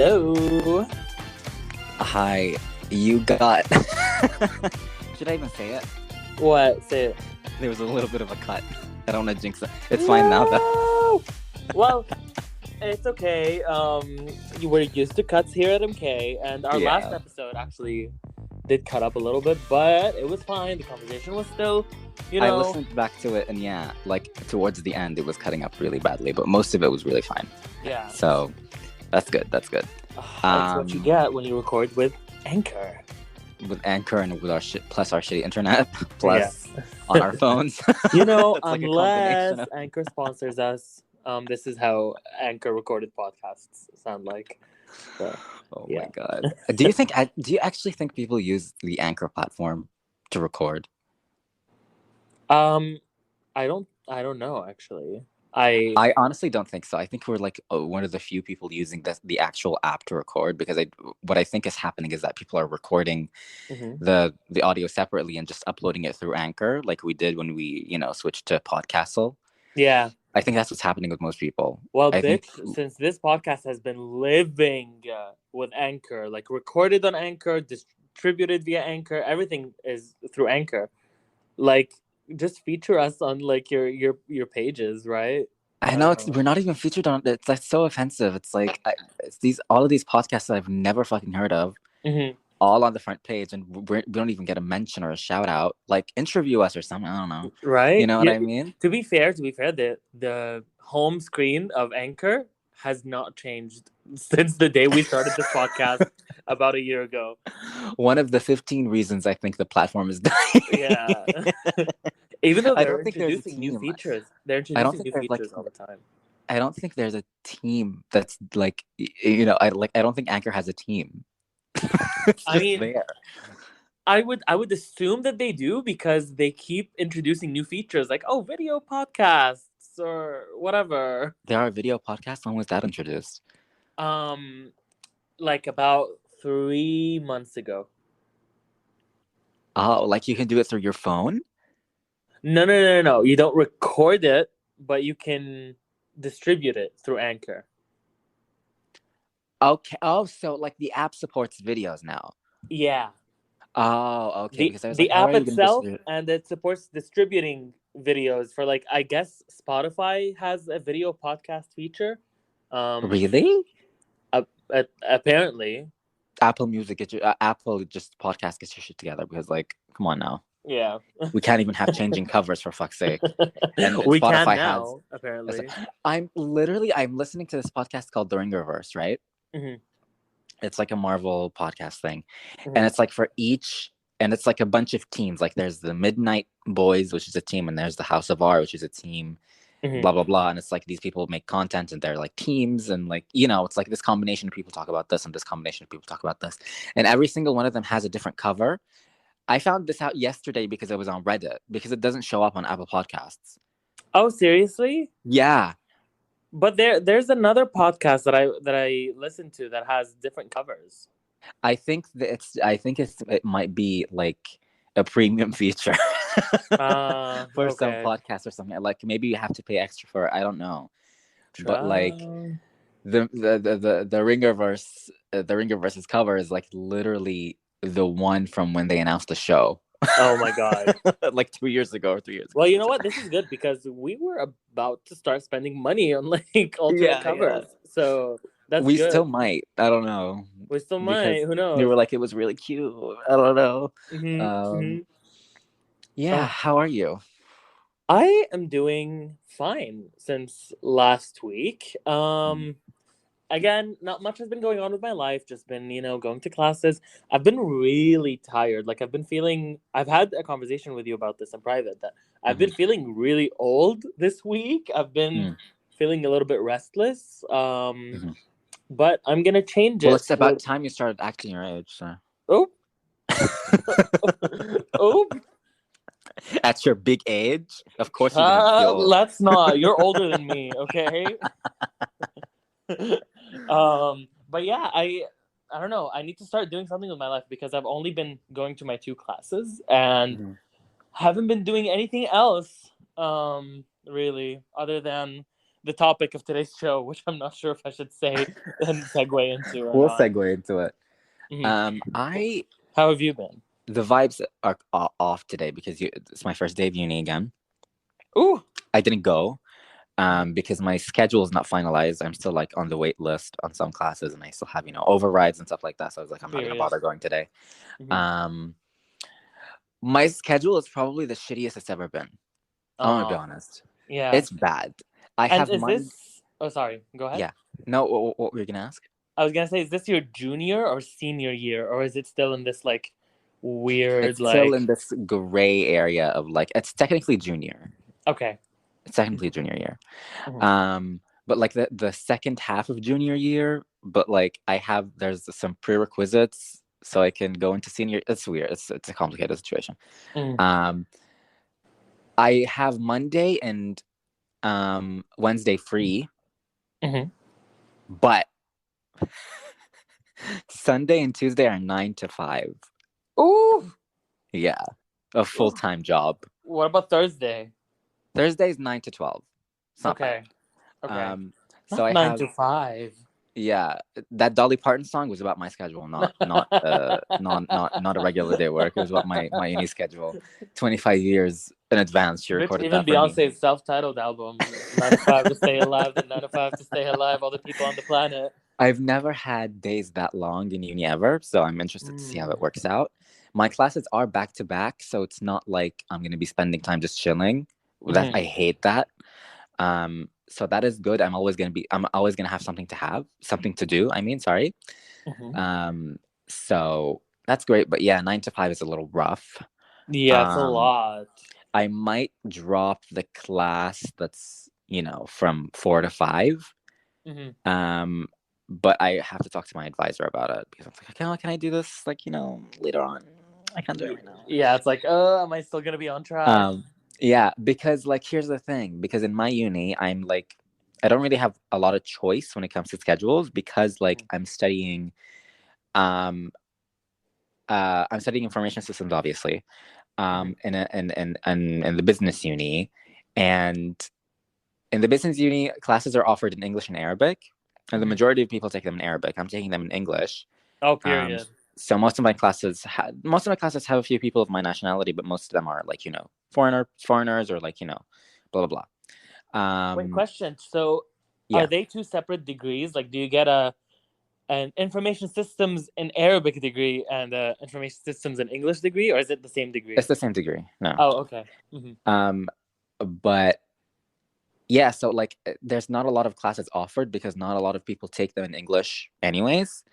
Hello. Hi, you got... Should I even say it? What? Say it. There was a little bit of a cut. I don't want to jinx it. It's fine now, though. Well, it's okay. You were used to cuts here at MK, and our last episode actually did cut up a little bit, but it was fine. The conversation was still, I listened back to it, and towards the end, it was cutting up really badly, but most of it was really fine. Yeah. So, that's good. That's what you get when you record with Anchor. With Anchor and with our plus our shitty internet, plus on our phones. Unless Anchor sponsors us, this is how Anchor recorded podcasts sound like. So, my God. Do you actually think people use the Anchor platform to record? I don't know, actually. I honestly don't think so. I think we're like one of the few people using the actual app to record, because what I think is happening is that people are recording the audio separately and just uploading it through Anchor, like we did when we switched to Podcastle. Yeah, I think that's what's happening with most people. Well, since this podcast has been living with Anchor, like recorded on Anchor, distributed via Anchor, everything is through Anchor. Like, just feature us on like your pages, right? I know we're not even featured on it. It's like so offensive. It's like all of these podcasts that I've never fucking heard of, all on the front page, and we don't even get a mention or a shout out. Like, interview us or something. I don't know. Right? You know what I mean? To be fair, the home screen of Anchor has not changed since the day we started this podcast about a year ago. One of the 15 reasons I think the platform is dying. Yeah. Even though they're introducing new features. They're introducing new features all the time. I don't think there's a team that's like, I don't think Anchor has a team. There. I would assume that they do, because they keep introducing new features like, video podcasts or whatever. There are video podcasts? When was that introduced? Like about 3 months ago. Oh, like you can do it through your phone? No. You don't record it, but you can distribute it through Anchor. Okay. Oh, so like the app supports videos now. Yeah. Oh, okay. The app itself, and it supports distributing videos for, like, I guess Spotify has a video podcast feature. Really? Apparently. Apple Music, Apple just podcast gets your shit together, because, like, come on now. Yeah. We can't even have changing covers, for fuck's sake. And we Spotify can now, apparently. I'm listening to this podcast called The Ringerverse, right? Mm-hmm. It's like a Marvel podcast thing. And it's like and it's like a bunch of teams. Like, there's the Midnight Boys, which is a team, and there's the House of R, which is a team. Blah blah blah. And it's like these people make content, and they're like teams, and like, it's like this combination of people talk about this, and this combination of people talk about this, and every single one of them has a different cover. I found this out yesterday because it was on Reddit, because it doesn't show up on Apple Podcasts. Oh, seriously? Yeah. But there's another podcast that I listen to that has different covers. I think it might be like a premium feature for some podcasts or something. Like, maybe you have to pay extra for it. I don't know. But like the Ringerverse's cover is like literally the one from when they announced the show. Oh my God. Like 2 years ago or 3 years ago. Well, you know what? This is good, because we were about to start spending money on like alternate covers. Yeah. So that's we good. Still might. I don't know. We still might. Who knows? We were like, it was really cute. I don't know. Yeah. How are you? I am doing fine since last week. Again, not much has been going on with my life. Just been, going to classes. I've been really tired. Like, I've had a conversation with you about this in private, that I've been feeling really old this week. I've been feeling a little bit restless. But I'm going to change it. Well, it's about time you started acting your age, so. Oh. Oh. At your big age? Of course you're going to feel old. Let's not. You're older than me, okay? But yeah, I don't know. I need to start doing something with my life, because I've only been going to my 2 classes and haven't been doing anything else, really, other than the topic of today's show, which I'm not sure if I should say and segue into or We'll not. segue into it. I How have you been? The vibes are off today because it's my first day of uni again. Ooh. I didn't go because my schedule is not finalized. I'm still like on the wait list on some classes, and I still have overrides and stuff like that. So I was like, I'm not gonna bother going today. My schedule is probably the shittiest it's ever been. I'm gonna be honest. Yeah, it's bad. Oh, sorry. Go ahead. Yeah. No, what were you gonna ask? I was gonna say, is this your junior or senior year, or is it still in this like weird? It's still in this gray area of like it's technically junior. Okay. It's technically junior year. But like the second half of junior year, but like there's some prerequisites so I can go into senior. It's weird. It's a complicated situation. I have Monday and Wednesday free, but Sunday and Tuesday are 9 to 5. Ooh. Yeah, a full-time job. What about Thursday? Thursday's 9 to 12. It's not bad. Okay. So I 9 to 5. Yeah, that Dolly Parton song was about my schedule, not a regular day work. It was about my uni schedule. 25 years in advance, she recorded that for me. Even Beyonce's self-titled album, 9 to 5 to stay alive, and 9 to 5 to stay alive, all the people on the planet. I've never had days that long in uni ever, so I'm interested to see how it works out. My classes are back to back, so it's not like I'm going to be spending time just chilling. I hate that. So that is good. I'm always gonna have something to do. So that's great. But yeah, 9 to 5 is a little rough. Yeah, it's a lot. I might drop the class that's from 4 to 5. But I have to talk to my advisor about it because I'm like, okay, can I do this later on? I can't do it right now. Yeah, it's like, am I still gonna be on track? Yeah, because here's the thing. Because in my uni, I'm I don't really have a lot of choice when it comes to schedules because I'm studying, I'm studying information systems, obviously, in the business uni, and in the business uni, classes are offered in English and Arabic, and the majority of people take them in Arabic. I'm taking them in English. Oh, period. So most of my classes have a few people of my nationality, but most of them are foreigners or blah blah blah. Wait, question. So, are they two separate degrees? Like, do you get an information systems in Arabic degree and information systems in English degree, or is it the same degree? It's the same degree. No. Oh, okay. But yeah, so there's not a lot of classes offered because not a lot of people take them in English anyways.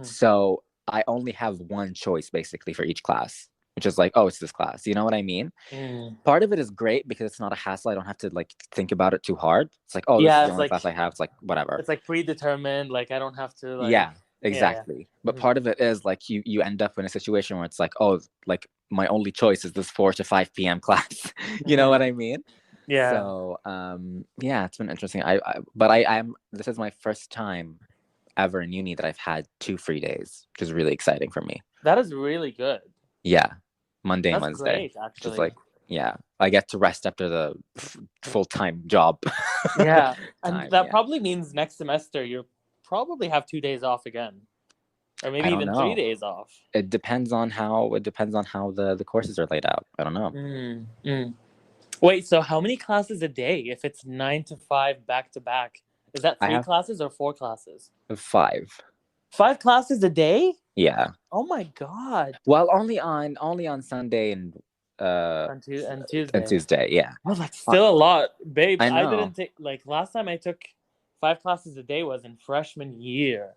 So I only have one choice basically for each class, which is it's this class. You know what I mean? Part of it is great because it's not a hassle. I don't have to think about it too hard. It's this is the only class I have. It's whatever. It's predetermined. I don't have to Yeah, exactly. Yeah. But part of it is you end up in a situation where it's my only choice is this 4 to 5 p.m. class. You know what I mean? Yeah. So yeah, it's been interesting. This is my first time ever in uni that I've had 2 free days, which is really exciting for me. That is really good. Yeah, Monday and Wednesday. Great, actually. Just I get to rest after the full-time job. Yeah, and that probably means next semester you'll probably have 2 days off again, or maybe even 3 days off. It depends on how the courses are laid out. I don't know. Wait, so how many classes a day if it's 9 to 5 back to back? Is that 3 classes or 4 classes? 5. 5 classes a day? Yeah. Oh my god. Well, only on Sunday and Tuesday. And Tuesday, yeah. Well, that's still a lot, babe. I know. I didn't take last time I took 5 classes a day was in freshman year.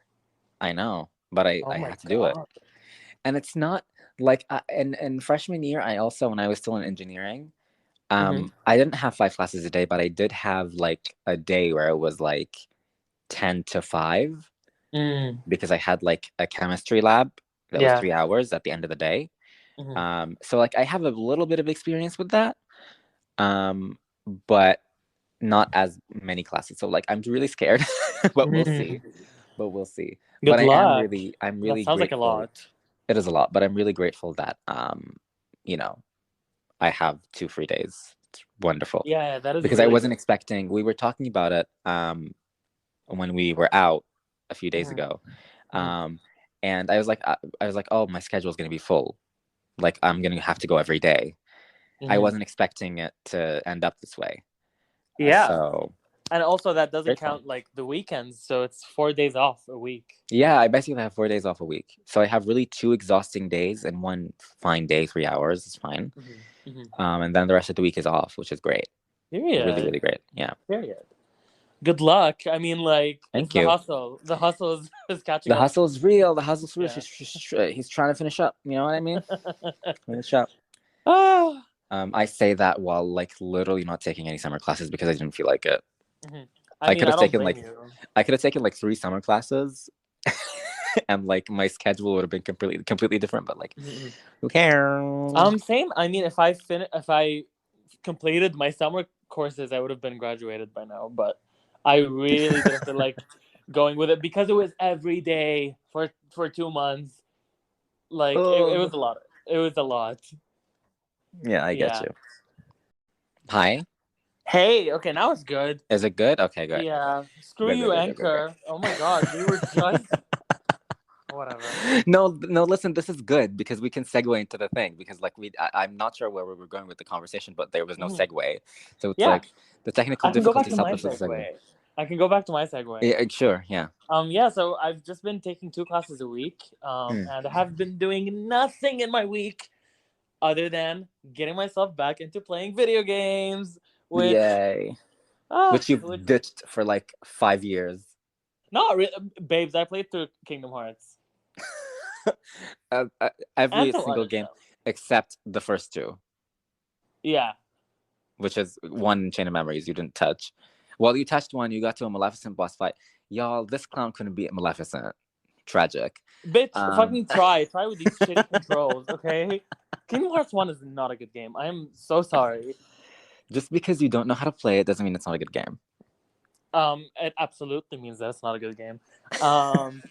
I know, but I had to do it. And it's not in freshman year. I also, when I was still in engineering, I didn't have 5 classes a day, but I did have a day where it was 10 to 5 because I had a chemistry lab that was 3 hours at the end of the day. So I have a little bit of experience with that, but not as many classes. So I'm really scared, but we'll see. Good luck. I'm really. That sounds like a lot. It is a lot, but I'm really grateful that I have 2 free days It's wonderful. Yeah, that is Because I really wasn't good. expecting. We were talking about it when we were out a few days Mhm, ago, mhm, and I was like, oh, my schedule is going to be full. Like I'm going to have to go every day. I mhm. wasn't expecting it to end up this way. Yeah, So and also that doesn't grateful. count like the weekends, so it's 4 days off a week. Yeah, I basically have 4 days off a week. So I have really 2 exhausting days and one fine day, 3 hours is fine. Mhm, mhm. And then the rest of the week is off, which is great. Really, Period. really great. Yeah. Period. Good luck. I mean, like, it's Thank the you. hustle. The hustle is catching The up. hustle's real. The hustle's real. Yeah. He's trying to finish up. You know what I mean? Finish up. Ah. I say that while like literally not taking any summer classes because I didn't feel like it. Mhm. I I mean, could I have don't taken blame like you. 3 summer classes, and like my schedule would have been completely different. But like, Mhm. who cares? Same. I mean, if I completed my summer courses, I would have been graduated by now. But I really didn't feel like going with it because it was every day for 2 months. Like it Oh, was a lot. It was a lot. yeah, I get Yeah. you. Hi, Hey. Okay. Now it's good. is it good? Okay, good. Yeah. Screw Good, you, good, good, good, good, Anchor. Oh my God. We were just whatever. good. No, no, listen, this is good because we can segue into the thing because like I'm not sure where we were going with the conversation, but there was no Mhm. segue. So it's Yeah. like the technical I can go back difficulties to helped my us with the segue. segue. I can go back to my segue. Yeah, sure, yeah. Yeah, so I've just been taking 2 classes a week, Mm. and I have been doing nothing in my week other than getting myself back into playing video games, which, Yay. Which which you've ditched for like 5 years. not really, babes. I played through Kingdom Hearts and Every some single other game stuff. except the first two, Yeah, which is one Chain of Memories you didn't touch. Well, you touched one, you got to a Maleficent boss fight. Y'all, this clown couldn't beat Maleficent. Tragic. bitch, Um, fucking try with these shitty controls, okay? Kingdom Hearts One is not a good game. I am so sorry. just because you don't know how to play it doesn't mean it's not a good game. It absolutely means that it's not a good game. Um,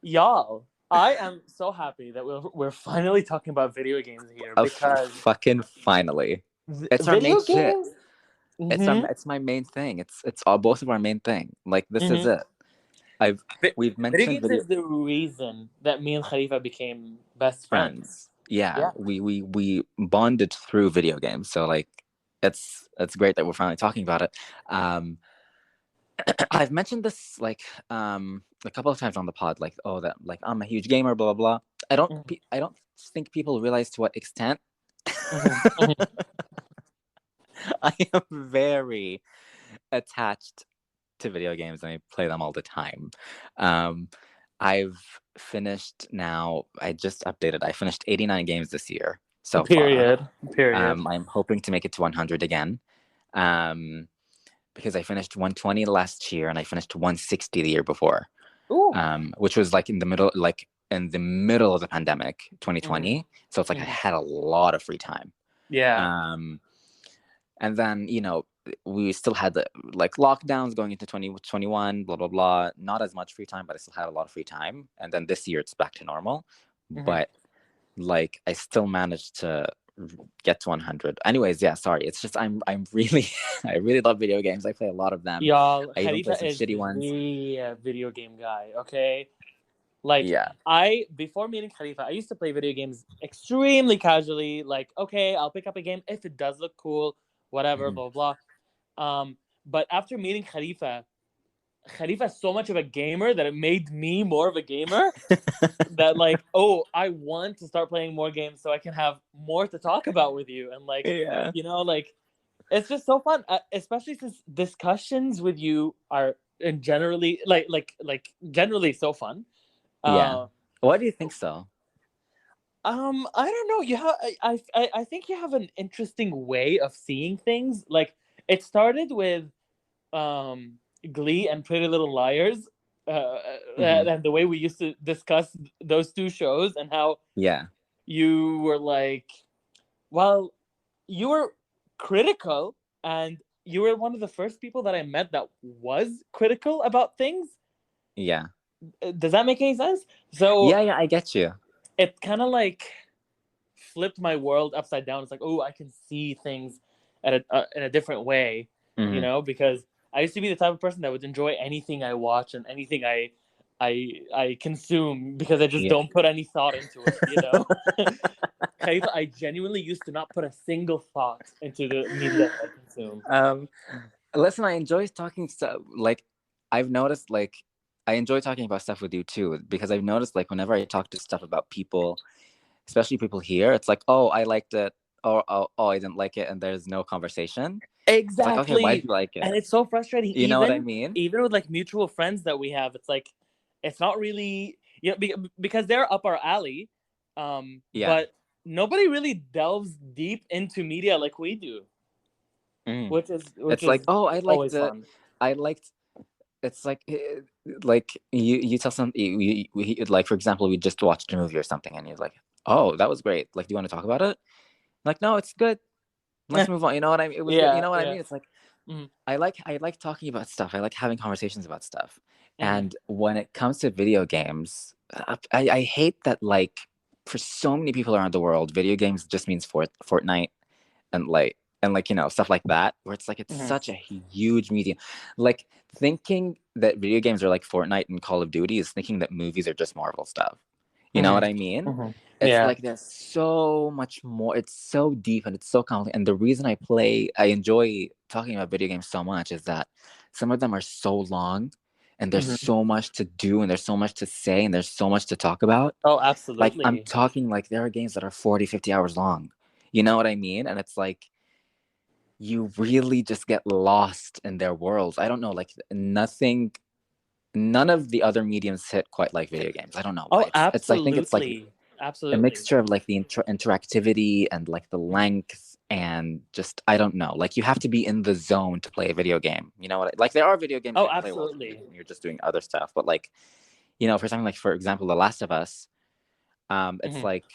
y'all, I am so happy that we're finally talking about video games here because Fucking finally. It's our main video shit. games. Mm-hmm. It's my main thing. It's all both of our main thing. Like this is Mm-hmm. it. We've Video mentioned games video is the reason that me and Khalifa became best friends. friends. Yeah, Yeah. we bonded through video games. So like it's great that we're finally talking about it. Um I've mentioned this like a couple of times on the pod, like, oh, that like I'm a huge gamer, blah blah blah. Mm-hmm. I don't think people realize to what extent. Mm-hmm. I am very attached to video games and I play them all the time. Um I've finished now, I just updated, I finished 89 games this year so far. Period. Period. I'm hoping to make it to 100 again. Um because I finished 120 last year and I finished 160 the year before. Ooh. Which was like in the middle of the pandemic, Mm-hmm. 2020. So it's like I Mm-hmm. had a lot of free time. Yeah. Um, and then we still had the like lockdowns going into 2021, blah blah blah. Not as much free time, but I still had a lot of free time. And then this year it's back to normal. Mm-hmm. But like I still managed to get to 100. Anyways, yeah, sorry. It's just I'm really I really love video games. I play a lot of them. Y'all, I even play Khalifa some is shitty ones. the video game guy, okay? Like, Yeah. before meeting Khalifa, I used to play video games extremely casually. Like, okay, I'll pick up a game if it does look cool, whatever, Mhm. blah, blah. But after meeting Khalifa, Khalifa's so much of a gamer that it made me more of a gamer. That, like, oh, I want to start playing more games so I can have more to talk about with you. And, like, Yeah. like, it's just so fun, especially since discussions with you are generally like generally so fun. Yeah. Uh, Why do you think so? I don't know. You have, I think you have an interesting way of seeing things. Like it started with um, Glee and Pretty Little Liars, Mhm. and the way we used to discuss those two shows, and how Yeah. you were like, well, you were critical, and you were one of the first people that I met that was critical about things. Yeah. Does that make any sense? So Yeah, I get you. it kind of like flipped my world upside down. It's like, oh, I can see things in a different way, you know, because I used to be the type of person that would enjoy anything I watch and anything I consume because I just Yeah. don't put any thought into it, you know. Khalifa, I genuinely used to not put a single thought into the media that I consume. Listen, I enjoy talking stuff. Like, I've noticed, like, I enjoy talking about stuff with you too, because I've noticed, like, whenever I talk to stuff about people, especially people here, it's like, oh, I liked it, or oh, I didn't like it, and there's no conversation. It's like, okay, why did Exactly. you like And it? it's so frustrating. You know what I mean? Even with like mutual friends that we have, it's like it's not really, you know, because they're up our alley. Yeah. But nobody really delves deep into media like we do, Mm. which It's like, is oh, always fun. I liked. It's like you tell some like, for example, we just watched a movie or something, and you're like, oh, that was great. Like, do you want to talk about it? Like, no, it's good. Let's move on. You know what I mean? It was good. You Yeah, know what I yeah. mean? It's like, Mm-hmm. I like talking about stuff. I like having conversations about stuff. Mm-hmm. And when it comes to video games, I hate that, like, for so many people around the world, video games just means Fortnite and like, you know, stuff like that, where it's like it's Mm-hmm. such a huge medium. Like, thinking that video games are like Fortnite and Call of Duty is thinking that movies are just Marvel stuff. You know what I mean? Mm-hmm. It's Yeah. like there's so much more. It's so deep and it's so complicated. And the reason I enjoy talking about video games so much is that some of them are so long and there's Mm-hmm. so much to do and there's so much to say and there's so much to talk about. Oh, Like, I'm absolutely. talking, like, there are games that are 40, 50 hours long. You know what I mean? And it's like, you really just get lost in their worlds. I don't know, like, none of the other mediums hit quite like video games. I don't know why. Oh, It's I think it's like absolutely. a Absolutely. mixture of like the interactivity and like the length and just, I don't know. Like, you have to be in the zone to play a video game. You know what? Like, there are video games Oh, you can play while absolutely. you're just doing other stuff, but like, you know, for something like, for example, The Last of Us, it's Mm-hmm. like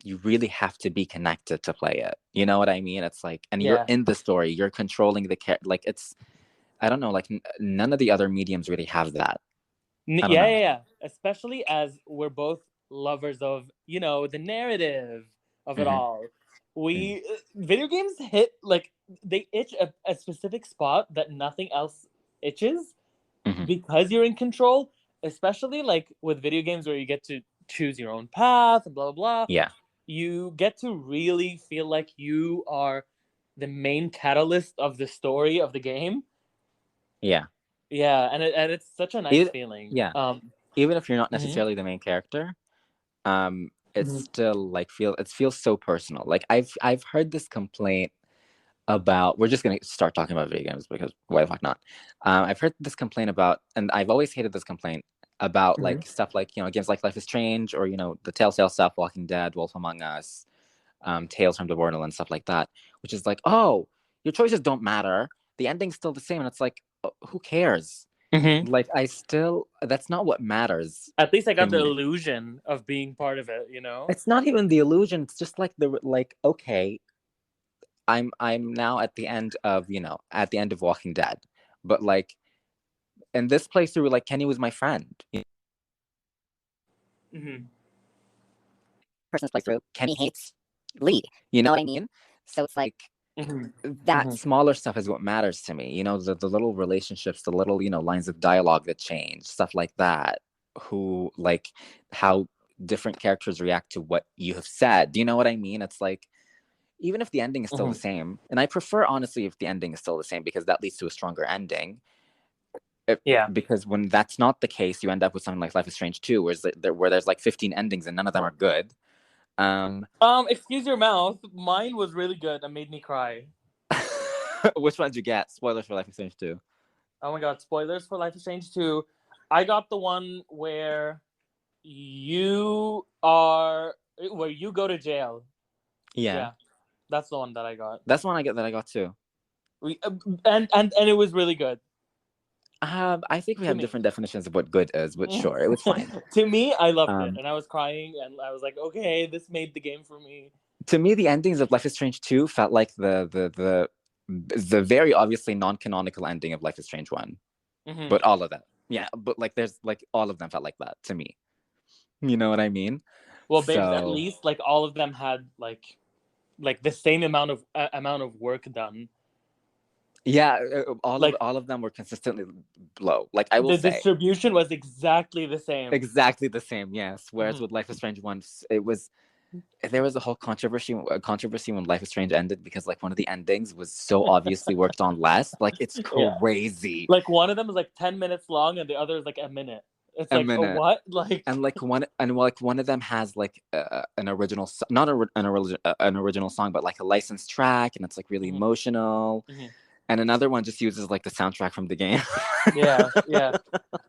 you really have to be connected to play it. You know what I mean? It's like, and you're Yeah. in the story, you're controlling the like, it's, I don't know, like, none of the other mediums really have that. I don't Yeah, know. yeah, yeah. Especially as we're both lovers of, you know, the narrative of it Mm-hmm. all. Mm-hmm. We video games hit like they itch a specific spot that nothing else itches Mm-hmm. because you're in control. Especially like with video games where you get to choose your own path, blah blah blah. Yeah. You get to really feel like you are the main catalyst of the story of the game. Yeah. Yeah, and it's such a nice It, feeling. yeah. Even if you're not Mhm. necessarily the main character, it's Mhm. still like, it feels so personal. Like, I've heard this complaint about, we're just gonna start talking about video games because why the fuck not? I've heard this complaint about, and I've always hated this complaint about, Mhm. like, stuff like, you know, games like Life is Strange, or, you know, the Telltale stuff, Walking Dead, Wolf Among Us, Tales from the Borderlands, stuff like that, which is like, oh, your choices don't matter. The ending's still the same, and it's like, who cares? Mhm. Like, that's not what matters At least I to got the me. illusion of being part of it, you know? It's not even the illusion. It's just like, okay, I'm now at the end of, you know, at the end of Walking Dead, but like, in this playthrough, like, Kenny was my friend. You know, Mhm. person's playthrough, Kenny hates Lee. You know what I mean? So it's like, Mhm. that Mhm. smaller stuff is what matters to me. You know, the little relationships, the little, you know, lines of dialogue that change, stuff like that. Who, like, how different characters react to what you have said. Do you know what I mean? It's like, even if the ending is still the Mhm. same, and I prefer, honestly, if the ending is still the same, because that leads to a stronger ending. Yeah. Because when that's not the case, you end up with something like Life is Strange 2, where there's like 15 endings and none of them are good. Excuse your mouth. Mine was really good and made me cry. Which one did you get? Spoilers for Life is Strange 2. Oh my god, spoilers for Life is Strange 2. I got the one where you go to jail. Yeah. Yeah. That's the one that I got. That's one that I got too. And it was really good I think we to have me. different definitions of what good is, but sure, it was fine. To me, I loved it, Um, and I was crying, and I was like, "Okay, this made the game for me." to me, the endings of Life is Strange 2 felt like the very obviously non-canonical ending of Life is Strange 1. Mm-hmm. But all of that. Yeah, but like, there's like, all of them felt like that to me. You know what I mean? Well, babes, at So, least like all of them had like like the same amount of work done. Yeah, all Like of them were consistently low. Like I will the say, distribution was exactly the same. exactly the same. Yes. Whereas with Life is Strange once it was there was a whole controversy when Life is Strange ended because like one of the endings was so obviously worked on less. Like it's Yeah. crazy. Like one of them is like 10 minutes long and the other is like a minute. It's A like minute. what? Like And like one of them has like an original not an original song but like a licensed track and it's like really emotional. And another one just uses like the soundtrack from the game. Yeah.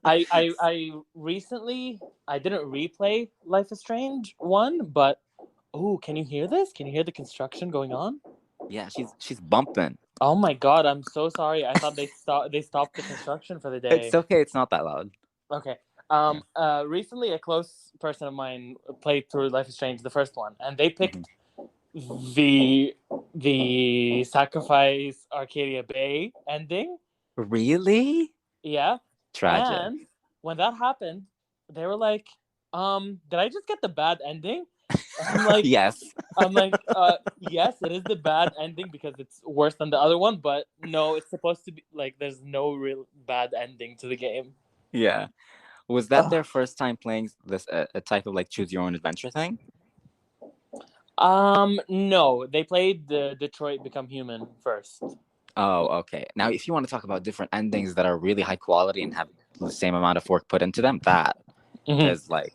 I recently I didn't replay Life is Strange 1, but oh, can you hear this? Can you hear the construction going on? Yeah, she's bumping. Oh my god, I'm so sorry. I thought they stopped the construction for the day. It's okay, it's not that loud. Okay. Recently a close person of mine played through Life is Strange, the first one, and they picked the Sacrifice Arcadia Bay ending. Really? Yeah. Tragic. And when that happened, they were like, did I just get the bad ending? I'm like, Yes. Yes, it is the bad ending because it's worse than the other one, but no, it's supposed to be like there's no real bad ending to the game. Yeah. Was that their first time playing this a type of like choose your own adventure thing? No, they played the Detroit Become Human first. Oh, okay. Now, if you want to talk about different endings that are really high quality and have the same amount of work put into them, that is like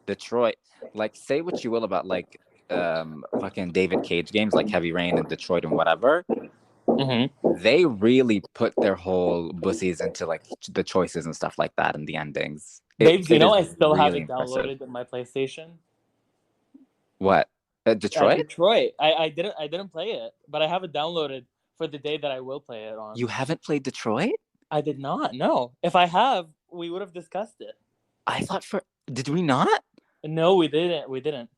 Detroit. Like, say what you will about like fucking David Cage games like Heavy Rain and Detroit and whatever. They really put their whole bussies into like the choices and stuff like that and the endings. Babes, you know I still really have it impressive. downloaded in my PlayStation. What? Detroit? Detroit. I didn't play it, but I have it downloaded for the day that I will play it on. You haven't played Detroit? I did not. No. If I have, we would have discussed it. I thought did we not? No, we didn't. We didn't.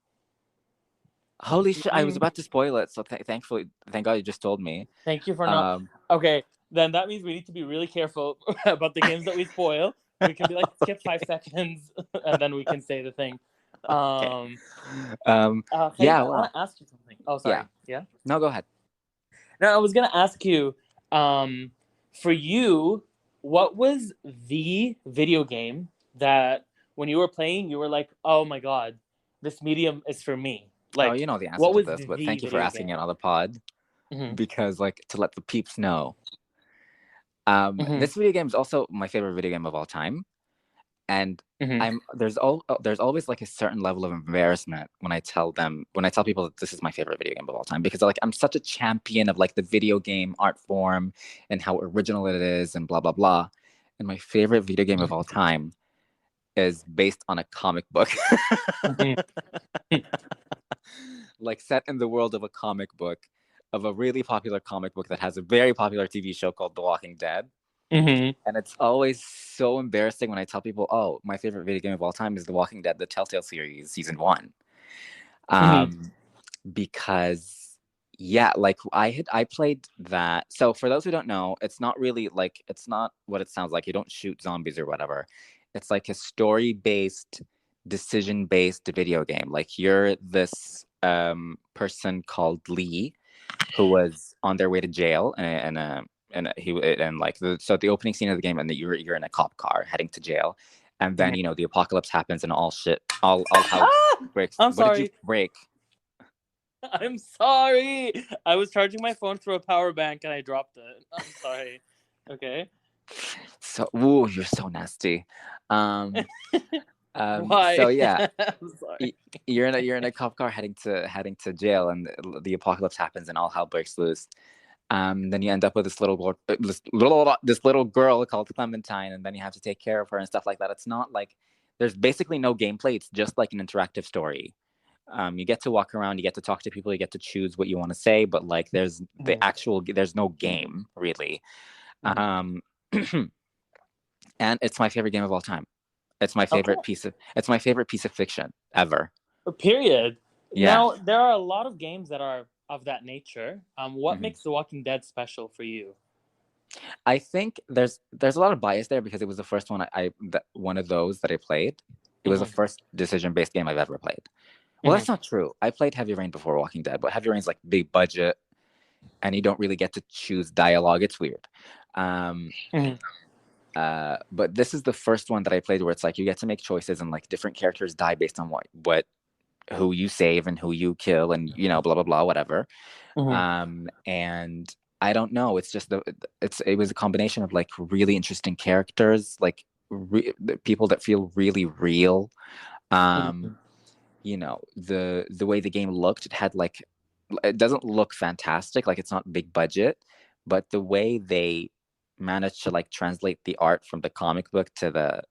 Holy shit! I was about to spoil it, so thankfully, thank God you just told me. Thank you for not. Okay, then that means we need to be really careful about the games that we spoil. We can be like skip 5 seconds, and then we can say the thing. Okay. Yeah. I want to ask you something. Oh, sorry. Yeah. No, go ahead. No, I was gonna ask you. For you, what was the video game that when you were playing, you were like, "Oh my god, this medium is for me." Like, you know the answer to this, but thank you for asking it on the pod because, like, to let the peeps know, this video game is also my favorite video game of all time, and there's always like a certain level of embarrassment when I tell people that this is my favorite video game of all time because like I'm such a champion of like the video game art form and how original it is and blah blah blah, and my favorite video game of all time is based on a comic book. Like set in the world of a comic book, of a really popular comic book that has a very popular TV show called The Walking Dead. And it's always so embarrassing when I tell people, oh, my favorite video game of all time is The Walking Dead, the Telltale series, season 1. Because yeah, like I played that. So for those who don't know, it's not really like, it's not what it sounds like. You don't shoot zombies or whatever. It's like a story-based, decision-based video game. Like you're this person called Lee, who was on their way to jail, and the opening scene of the game, and you're in a cop car heading to jail, and then the apocalypse happens and all hell breaks. I'm sorry. What did you break? I'm sorry. I was charging my phone through a power bank and I dropped it. I'm sorry. Okay. So, you're so nasty. Why? So yeah, you're in a cop car heading to jail, and the apocalypse happens, and all hell breaks loose. Then you end up with this little girl called Clementine, and then you have to take care of her and stuff like that. It's not like there's basically no gameplay. It's just like an interactive story. You get to walk around, you get to talk to people, you get to choose what you want to say, but like there's no game really. And it's my favorite game of all time. It's my favorite piece of fiction ever. Period. Yeah. Now there are a lot of games that are of that nature. What makes The Walking Dead special for you? I think there's a lot of bias there because it was the first one one of those that I played. It was the first decision-based game I've ever played. Well, that's not true. I played Heavy Rain before Walking Dead, but Heavy Rain's like big budget, and you don't really get to choose dialogue. It's weird. But this is the first one that I played where it's like you get to make choices, and like different characters die based on who you save and who you kill, and blah blah blah, whatever. And I don't know. It's just it was a combination of like really interesting characters, like people that feel really real. The way the game looked, it doesn't look fantastic, like it's not big budget, but the way they managed to like translate the art from the comic book to the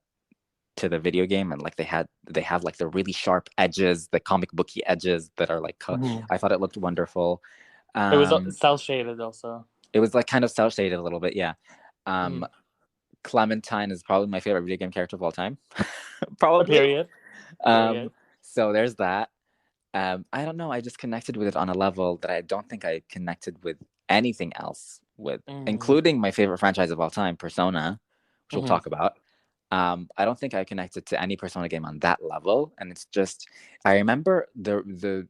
video game, and like they have like the really sharp edges, the comic booky edges that are like I thought it looked wonderful. It was cell shaded also. It was like kind of cell shaded a little bit, yeah. Clementine is probably my favorite video game character of all time. Probably. Period. So there's that. I don't know. I just connected with it on a level that I don't think I connected with anything else with, including my favorite franchise of all time, Persona, which we'll talk about. I don't think I connected to any Persona game on that level, and it's just I remember the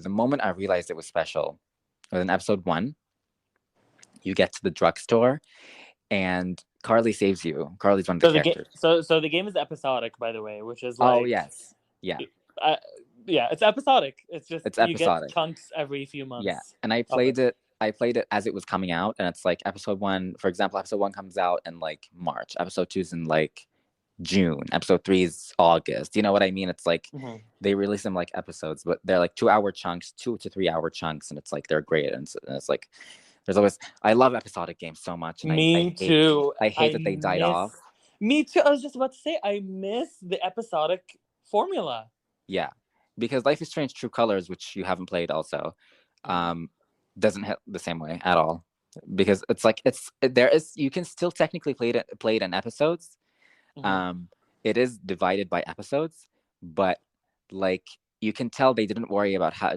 moment I realized it was special was in episode 1. You get to the drugstore, and Carly saves you. Carly's one of the characters. So the game is episodic, by the way, which is like yes, yeah. It's episodic. It's episodic. You get chunks every few months. Yeah, and I played it as it was coming out, and it's like episode 1, for example, episode 1 comes out in like March, episode 2 is in like June, episode 3 is August. You know what I mean? It's like they release them like episodes, but they're like 2-hour chunks, 2 to 3 hour chunks, and it's like they're great. And it's like I love episodic games so much. And Me too. I hate that they died off. Me too. I was just about to say I miss the episodic formula. Yeah, because Life is Strange True Colors, which you haven't played also, doesn't hit the same way at all, because it's like you can still technically play it in episodes. It is divided by episodes, but like you can tell they didn't worry about how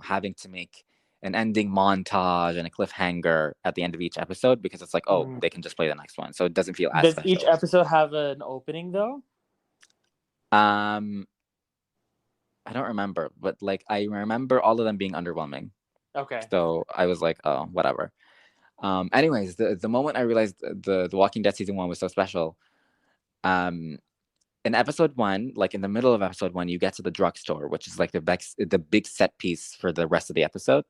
having to make an ending montage and a cliffhanger at the end of each episode, because it's like they can just play the next one, so it doesn't feel as special. Does each episode have an opening though? I don't remember, but like I remember all of them being underwhelming. Okay. So I was like, oh, whatever. Anyways, the moment I realized the Walking Dead season 1 was so special, in episode 1, like in the middle of episode 1, you get to the drugstore, which is like the big set piece for the rest of the episode.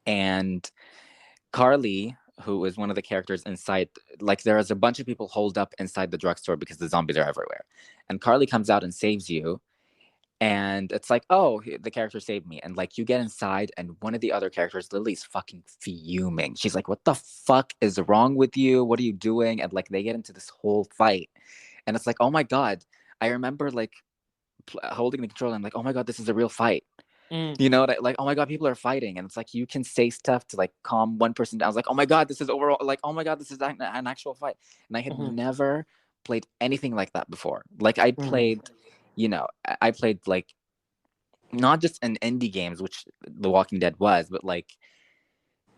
And Carly, who is one of the characters inside, like there is a bunch of people holed up inside the drugstore because the zombies are everywhere. And Carly comes out and saves you. And it's like, oh, the character saved me. And like you get inside, and one of the other characters, Lily's fucking fuming. She's like, what the fuck is wrong with you? What are you doing? And like they get into this whole fight. And it's like, oh my God. I remember like holding the controller. I'm like, oh my God, this is a real fight. You know, like, oh my God, people are fighting. And it's like, you can say stuff to like calm one person down. I was like, oh my God, this is overall, like, oh my God, this is an actual fight. And I had never played anything like that before. Like I played, I played like, not just in indie games, which The Walking Dead was, but like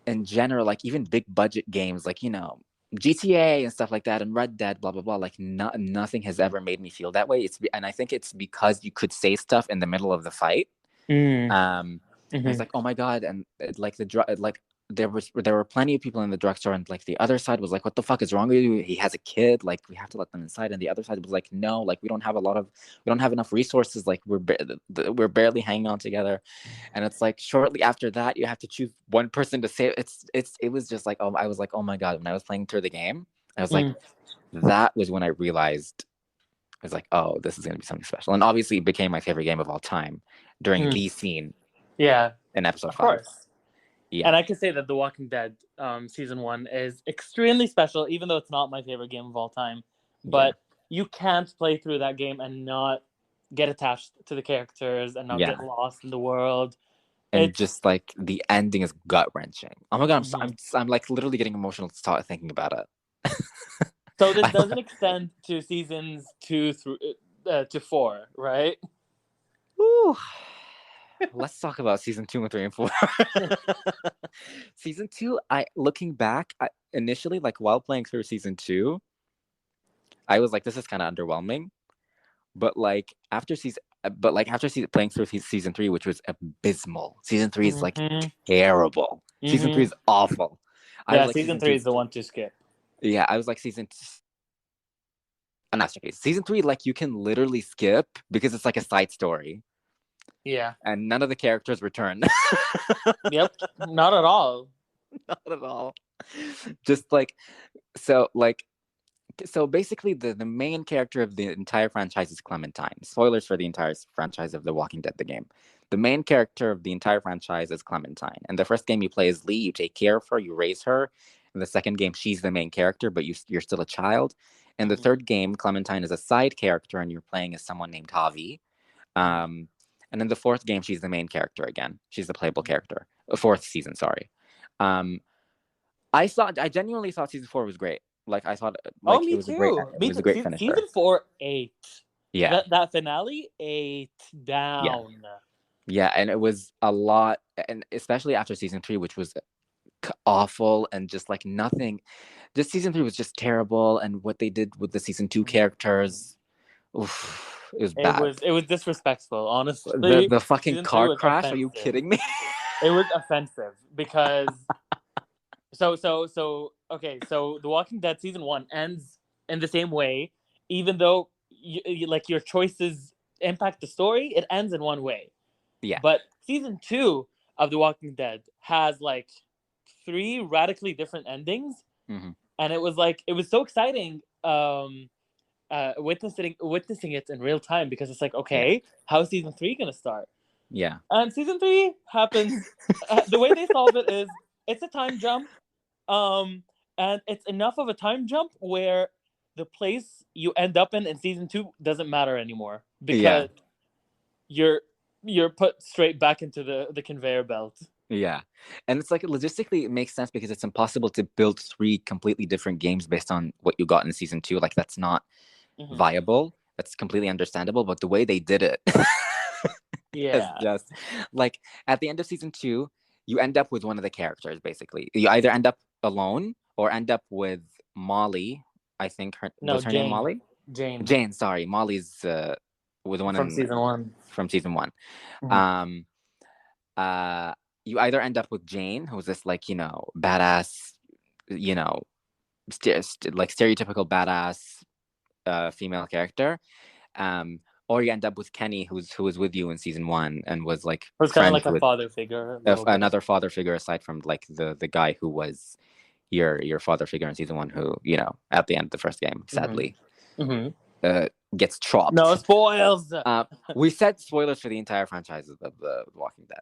in general, like even big budget games, like, GTA and stuff like that, and Red Dead, blah, blah, blah. Like nothing has ever made me feel that way. And I think it's because you could say stuff in the middle of the fight. It's like, oh my God. And like there were plenty of people in the drugstore, and like the other side was like, what the fuck is wrong with you? He has a kid, like we have to let them inside. And the other side was like, no, like we don't have enough resources, like we're barely hanging on together. And it's like shortly after that you have to choose one person to save. It was just like, I was like, oh my God. When I was playing through the game, I was like, that was when I realized, I was like, oh, this is gonna be something special. And obviously it became my favorite game of all time during the scene in episode 5. Course. Yeah. And I can say that The Walking Dead season 1 is extremely special, even though it's not my favorite game of all time. But you can't play through that game and not get attached to the characters and not get lost in the world. And just like the ending is gut wrenching. Oh my God, I'm like literally getting emotional to start thinking about it. So this doesn't extend to seasons 2 through to 4, right? Woo. Let's talk about season 2 and 3 and 4. Season 2, looking back, initially, like while playing through season 2, I was like, this is kind of underwhelming. But like after but like after playing through season 3, which was abysmal. Season 3 is like Mm-hmm. terrible. Season 3 Mm-hmm. is awful. I was Yeah, like season season 3 2. is the one to skip. Yeah, I was like a masterpiece. Season 3, like you can literally skip because it's like a side story. Yeah. And none of the characters return. Yep. Not at all. Not at all. Just like so basically the main character of the entire franchise is Clementine. Spoilers for the entire franchise of The Walking Dead, the game. The main character of the entire franchise is Clementine. And the first game you play is Lee, you take care of her, you raise her. In the second game, she's the main character, but you're still a child. In the third game, Clementine is a side character, and you're playing as someone named Javi. And in the fourth game, she's the main character again. She's the playable character. Fourth season, sorry. I genuinely thought season 4 was great. Like I thought, like Me it was a great, too. it Me was too. a great finisher. Season 4 ate. Yeah. That finale ate down. Yeah, and it was a lot, and especially after season 3, which was awful and just like nothing. Just season 3 was just terrible, and what they did with the season 2 characters, oof, it was bad. It was disrespectful, honestly. The fucking Season 3 car was crash? Are you offensive. kidding me? It was offensive because okay, so The Walking Dead season 1 ends in the same way, even though like your choices impact the story, it ends in one way. Yeah. But season 2 of The Walking Dead has like 3 radically different endings, and it was so exciting witnessing it in real time, because it's like, okay, how's season 3 gonna start? Yeah. And season 3 happens. The way they solve it is it's a time jump, and it's enough of a time jump where the place you end up in season 2 doesn't matter anymore, because you're put straight back into the conveyor belt. Yeah. And it's like logistically it makes sense because it's impossible to build 3 completely different games based on what you got in season 2. Like that's not viable. That's completely understandable. But the way they did it is just like at the end of season 2, you end up with one of the characters, basically. You either end up alone or end up with Molly. I think was her name Molly? Jane, sorry. Molly's was the one from season 1. From season 1. You either end up with Jane, who's this like, badass, like stereotypical badass female character, or you end up with Kenny, who was with you in season 1 and was like kind of like a father figure, another father figure aside from like the guy who was your father figure in season 1, who at the end of the first game sadly gets chopped. No spoils. We said spoilers for the entire franchise of The Walking Dead.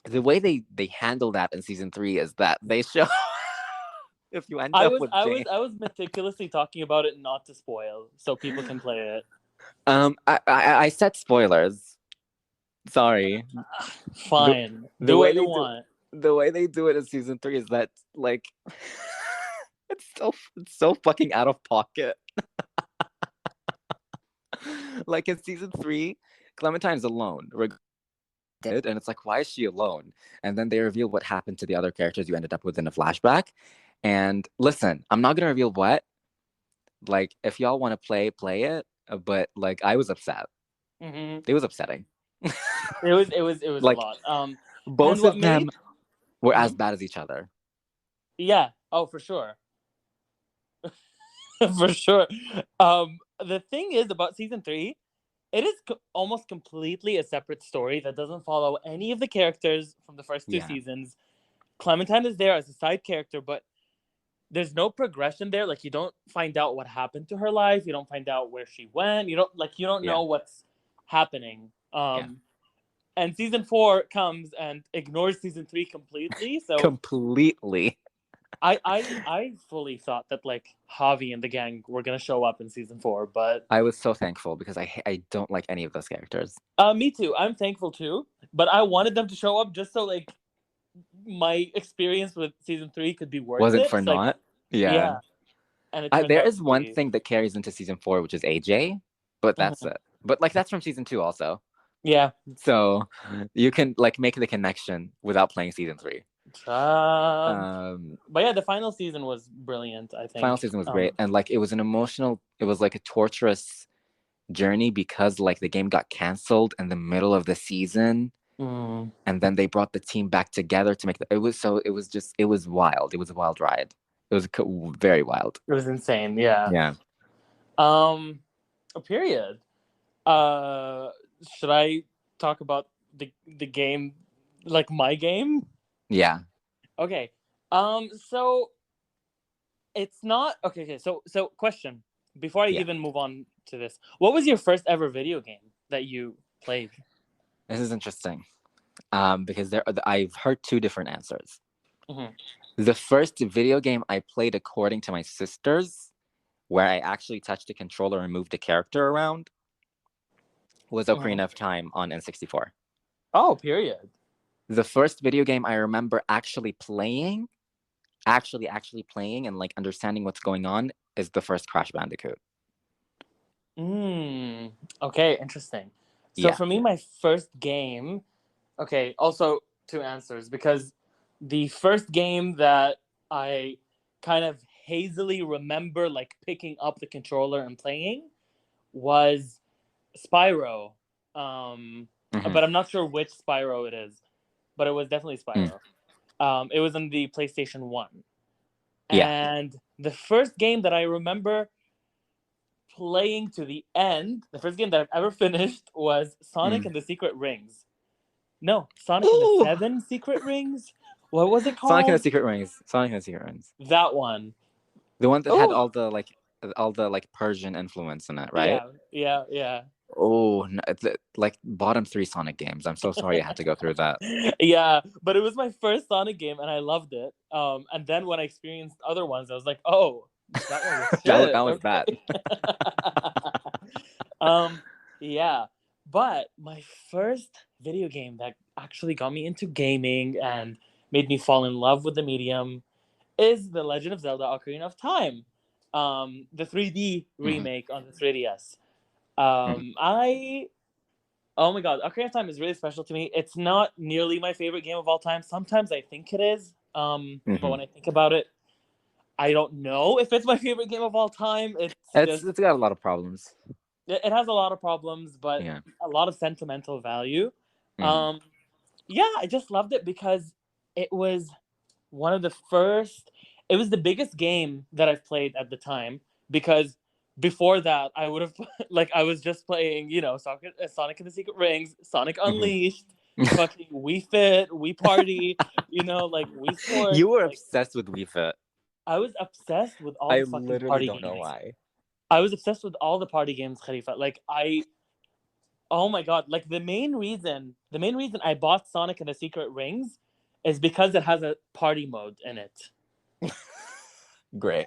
The way they handle that in season 3 is that they show if you end up with Jane. I was meticulously talking about it not to spoil, so people can play it. I said spoilers. Sorry. Fine. Do what you want. The way they do it in season 3 is that like it's so fucking out of pocket. Like in season 3, Clementine's alone. And it's like, why is she alone? And then they reveal what happened to the other characters you ended up with in a flashback. And listen, I'm not gonna reveal what. Like, if y'all want to play it. But like, I was upset. It was upsetting. It was like, a lot. Both of them were as bad as each other. Yeah. Oh, for sure. For sure. The thing is about season 3, it is almost completely a separate story that doesn't follow any of the characters from the first 2 seasons. Clementine is there as a side character, but there's no progression there. Like, you don't find out what happened to her life. You don't find out where she went. You don't know what's happening. And season 4 comes and ignores season 3 completely. So completely. I fully thought that like Javi and the gang were gonna show up in season 4, but I was so thankful because I don't like any of those characters. Me too. I'm thankful too, but I wanted them to show up just so like my experience with season 3 could be worth it. Was it for not? Yeah. And there is one thing that carries into season 4, which is AJ, but that's it. But like that's from season 2 also. Yeah. So you can like make the connection without playing season 3. But yeah, the final season was brilliant. I think final season was great, and like it was like a torturous journey because like the game got canceled in the middle of the season, Mm. and then they brought the team back together to make it was wild. It was a wild ride. It was very wild. It was insane. Yeah. Yeah. A period. Uh, should I talk about the game, like my game? Yeah. Okay. So it's not okay. Okay. So question before I Yeah. even move on to this, what was your first ever video game that you played? This is interesting. Because I've heard two different answers. Mm-hmm. The first video game I played, according to my sisters, where I actually touched the controller and moved the character around, was Ocarina of Time on N64. Oh, period. The first video game I remember actually playing and like understanding what's going on is the first Crash Bandicoot. Okay, interesting. So Yeah. for me, my first game, okay, also two answers, because the first game that I kind of hazily remember like picking up the controller and playing was Spyro. But I'm not sure which Spyro it is, but it was definitely Spyro. It was on the PlayStation 1. Yeah. And the first game that I remember playing to the end, the first game that I've ever finished was Sonic and the Secret Rings. No, Sonic and the Seven Secret Rings? What was it called? Sonic and the Secret Rings. Sonic and the Secret Rings. That one. The one that had all the like Persian influence in it, right? Yeah. Oh, no, like bottom 3 Sonic games. I'm so sorry I had to go through that. Yeah, but it was my first Sonic game and I loved it. And then when I experienced other ones, I was like, oh, that one was shit. that was bad. Yeah. But my first video game that actually got me into gaming and made me fall in love with the medium is The Legend of Zelda: Ocarina of Time, the 3D remake on the 3DS. Oh my god, Ocarina of Time is really special to me. It's not nearly my favorite game of all time. Sometimes I think it is, but when I think about it, I don't know if it's my favorite game of all time. It's got a lot of problems. It has a lot of problems, but a lot of sentimental value. Yeah, I just loved it because it was one of the first. It was the biggest game that I've played at the time, because before that I would have like I was just playing, Sonic and the Secret Rings, Sonic Unleashed, fucking Wii Fit, Wii Party, like Wii Sports. You were obsessed with Wii Fit. I was obsessed with all the fucking party games. I literally don't know why. I was obsessed with all the party games, Khalifa. Oh my god! Like the main reason I bought Sonic and the Secret Rings is because it has a party mode in it. Great.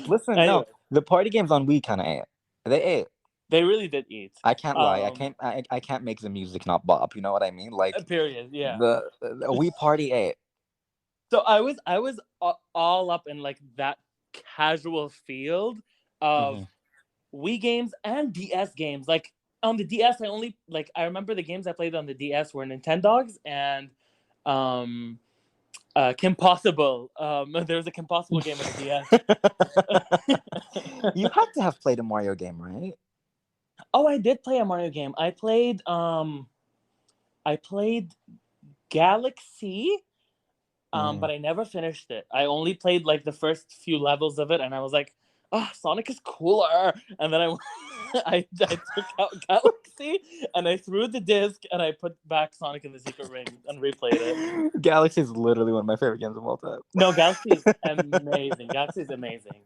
Listen, anyway. No, the party games on Wii kind of ate. They ate. They really did eat. I can't lie. I can't make the music not bop. You know what I mean? Like period. Yeah. The Wii party ate. So I was all up in like that casual field of Wii games and DS games. Like on the DS, I remember the games I played on the DS were Nintendogs and Kim Possible. There was a Kim Possible game on the DS. You have to have played a Mario game, right? Oh, I did play a Mario game. I played Galaxy, but I never finished it. I only played like the first few levels of it, and I was like, "Oh, Sonic is cooler." And then I took out Galaxy and I threw the disc and I put back Sonic and the Secret Ring and replayed it. Galaxy is literally one of my favorite games of all time. No, Galaxy is amazing. Galaxy is amazing.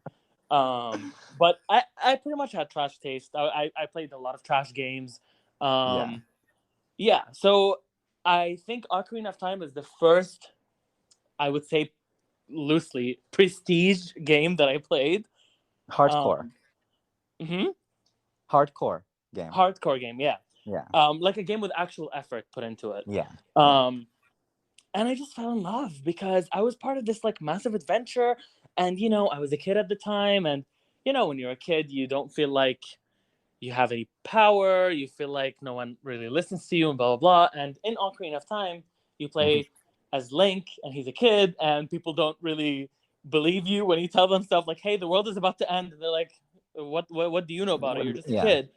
But I pretty much had trash taste. I played a lot of trash games. Yeah. So I think Ocarina of Time is the first, I would say loosely, prestige game that I played. Hardcore. Hardcore game. Hardcore game, yeah. Yeah. Like a game with actual effort put into it. Yeah. And I just fell in love because I was part of this like massive adventure. And, I was a kid at the time. And, when you're a kid, you don't feel like you have any power. You feel like no one really listens to you and blah, blah, blah. And in Ocarina of Time, you play as Link and he's a kid and people don't really believe you when you tell them stuff like, hey, the world is about to end. And they're like, What do you know about it? You're just a Yeah. kid.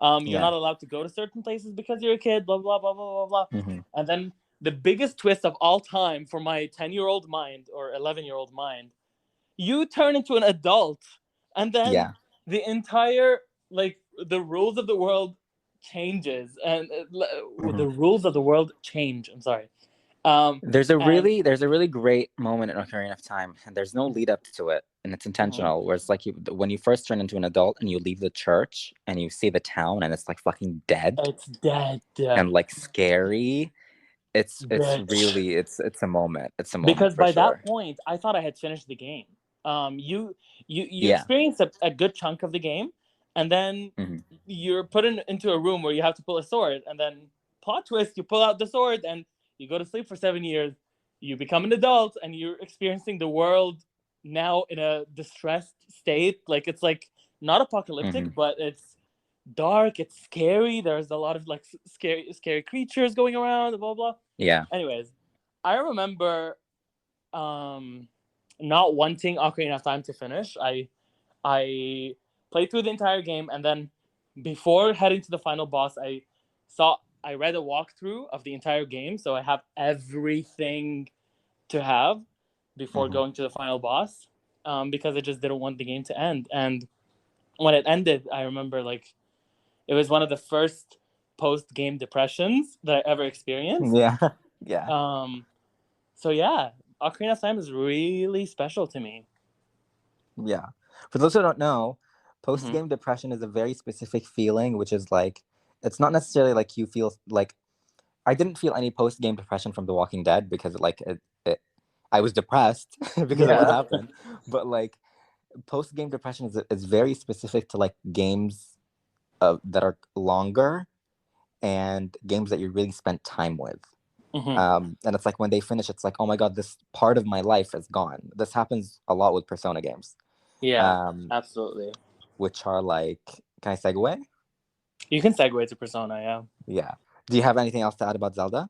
You're Yeah. not allowed to go to certain places because you're a kid. Blah blah blah blah blah blah. Mm-hmm. And then the biggest twist of all time for my 10-year-old mind or 11-year-old mind, you turn into an adult, and then Yeah. the entire like the rules of the world changes, and Mm-hmm. the rules of the world change. I'm sorry. Um, and There's a really great moment in Ocarina of Time, and there's no lead up to it, and it's Mhm. intentional. Where it's like when you first turn into an adult and you leave the church and you see the town and it's like fucking dead It's dead, and like scary. It's bitch. really it's a moment. It's a moment Because for by sure. that point, I thought I had finished the game. You Yeah. experience a good chunk of the game, and then Mm-hmm. you're put into a room where you have to pull a sword, and then plot twist, you pull out the sword, and you go to sleep for 7 years. You become an adult, and you're experiencing the world now in a distressed state. Like it's like not Mm-hmm. apocalyptic, but it's dark. It's scary. There's a lot of like scary creatures going around. Blah blah. Yeah. Anyways, I remember um not wanting Ocarina of Time to finish. I played through the entire game, and then before heading to the final boss, I read a walkthrough of the entire game, so I have everything to have before Mm-hmm. going to the final boss. Because I just didn't want the game to end. And when it ended, I remember like it was one of the first post game depressions that I ever experienced. Yeah. Yeah. Um, so yeah, Ocarina of Time is really special to me. Yeah. For those who don't know, post Mm-hmm. game depression is a very specific feeling, which is like it's not necessarily like you feel like I didn't feel any post game depression from The Walking Dead because I was depressed because of what Yeah. happened. But like post game depression is very specific to like games that are longer and games that you really spent time with. Mm-hmm. And it's like when they finish, it's like, oh my god, this part of my life is gone. This happens a lot with Persona games, Yeah, um, absolutely. which are like, can I segue? You can segue to Persona, yeah. Yeah. Do you have anything else to add about Zelda?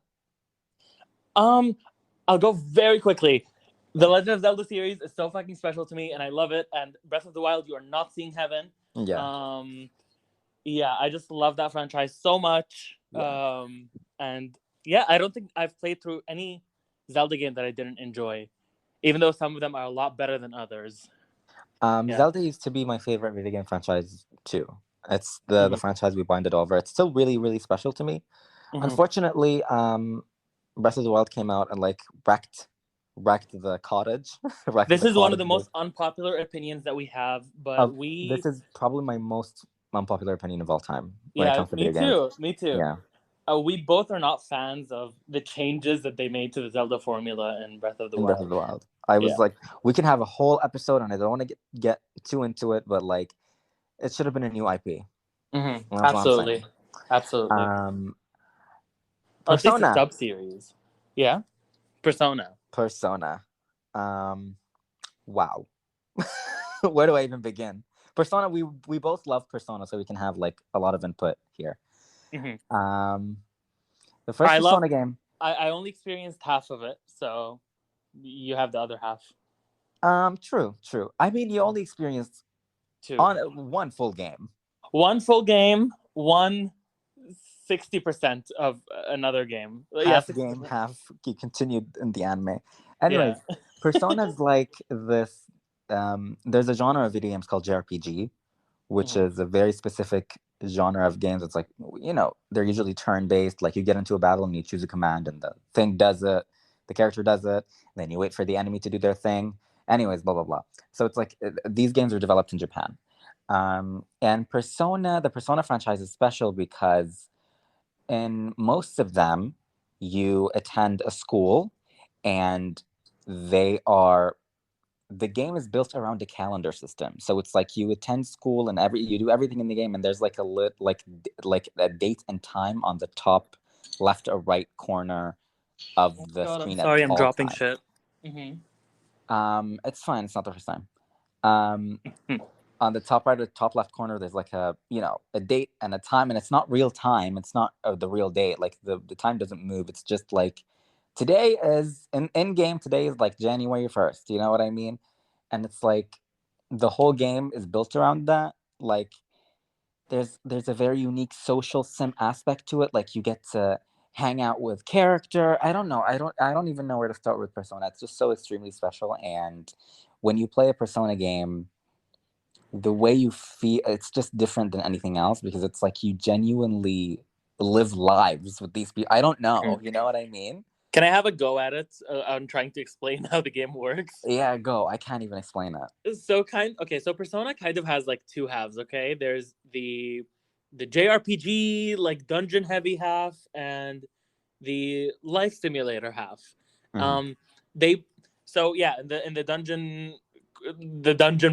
Um, I'll go very quickly. The Yeah. Legend of Zelda series is so fucking special to me, and I love it. And Breath of the Wild, you are not seeing heaven. Yeah. Um, yeah, I just love that franchise so much. Yeah. And yeah, I don't think I've played through any Zelda game that I didn't enjoy, even though some of them are a lot better than others. Yeah. Zelda used to be my favorite video game franchise too. It's the Mm-hmm. franchise we bonded over. It's still really, really special to me. Mm-hmm. Unfortunately, Breath of the Wild came out and like wrecked the cottage, wrecked This the is one of cottage. the most unpopular opinions that we have, but This is probably my most unpopular opinion of all time when it yeah, comes to me video games. too, me too. Yeah, We both are not fans of the changes that they made to the Zelda formula in Breath of the in Breath of Wild. the Wild. I was Yeah. like, we can have a whole episode on it. I don't want to get too into it, but like, it should have been a new IP. Mm-hmm. That's what I'm saying. Absolutely. Absolutely. Um, Or at least a Persona. sub series. Yeah. Persona. Persona. Wow. Where do I even begin? Persona. We both love Persona, so we can have like a lot of input here. Mm-hmm. The first I love. Persona game. I only experienced half of it, so you have the other half. True. I mean, you only experienced Two. on one full game. One full game. 60% of another game. Yeah, Half game, 60%. half you continued in the anime. Yeah. Anyways, Persona's like this. There's a genre of video games called JRPG, which Mm-hmm. is a very specific genre of games. It's like, they're usually turn-based. Like you get into a battle and you choose a command and the thing does it, the character does it, and then you wait for the enemy to do their thing. Anyways, blah, blah, blah. So it's like these games are developed in Japan. And the Persona franchise is special because in most of them, you attend a school and the game is built around a calendar system. So it's like you attend school and you do everything in the game, and there's like like a date and time on the top left or right corner of Oh the God, I'm screen at sorry. I'm all dropping times. shit. Mm-hmm. It's fine. It's not the first time. On the top right or top left corner, there's like a date and a time, and it's not real time. It's not the real date. Like the time doesn't move. It's just like today is in game. Today is like January 1st. You know what I mean? And it's like the whole game is built around that. like there's a very unique social sim aspect to it. Like you get to hang out with character. I don't know. I don't even know where to start with Persona. It's just so extremely special. And when you play a Persona game, the way you feel, it's just different than anything else because it's like you genuinely live lives with these people. I don't know. You know what I mean? Can I have a go at it on trying to explain how the game works? Yeah, go. I can't even explain that. So Persona kind of has like two halves, okay? There's the JRPG like dungeon heavy half and the life simulator half. Mm-hmm. Um they so yeah, in the dungeon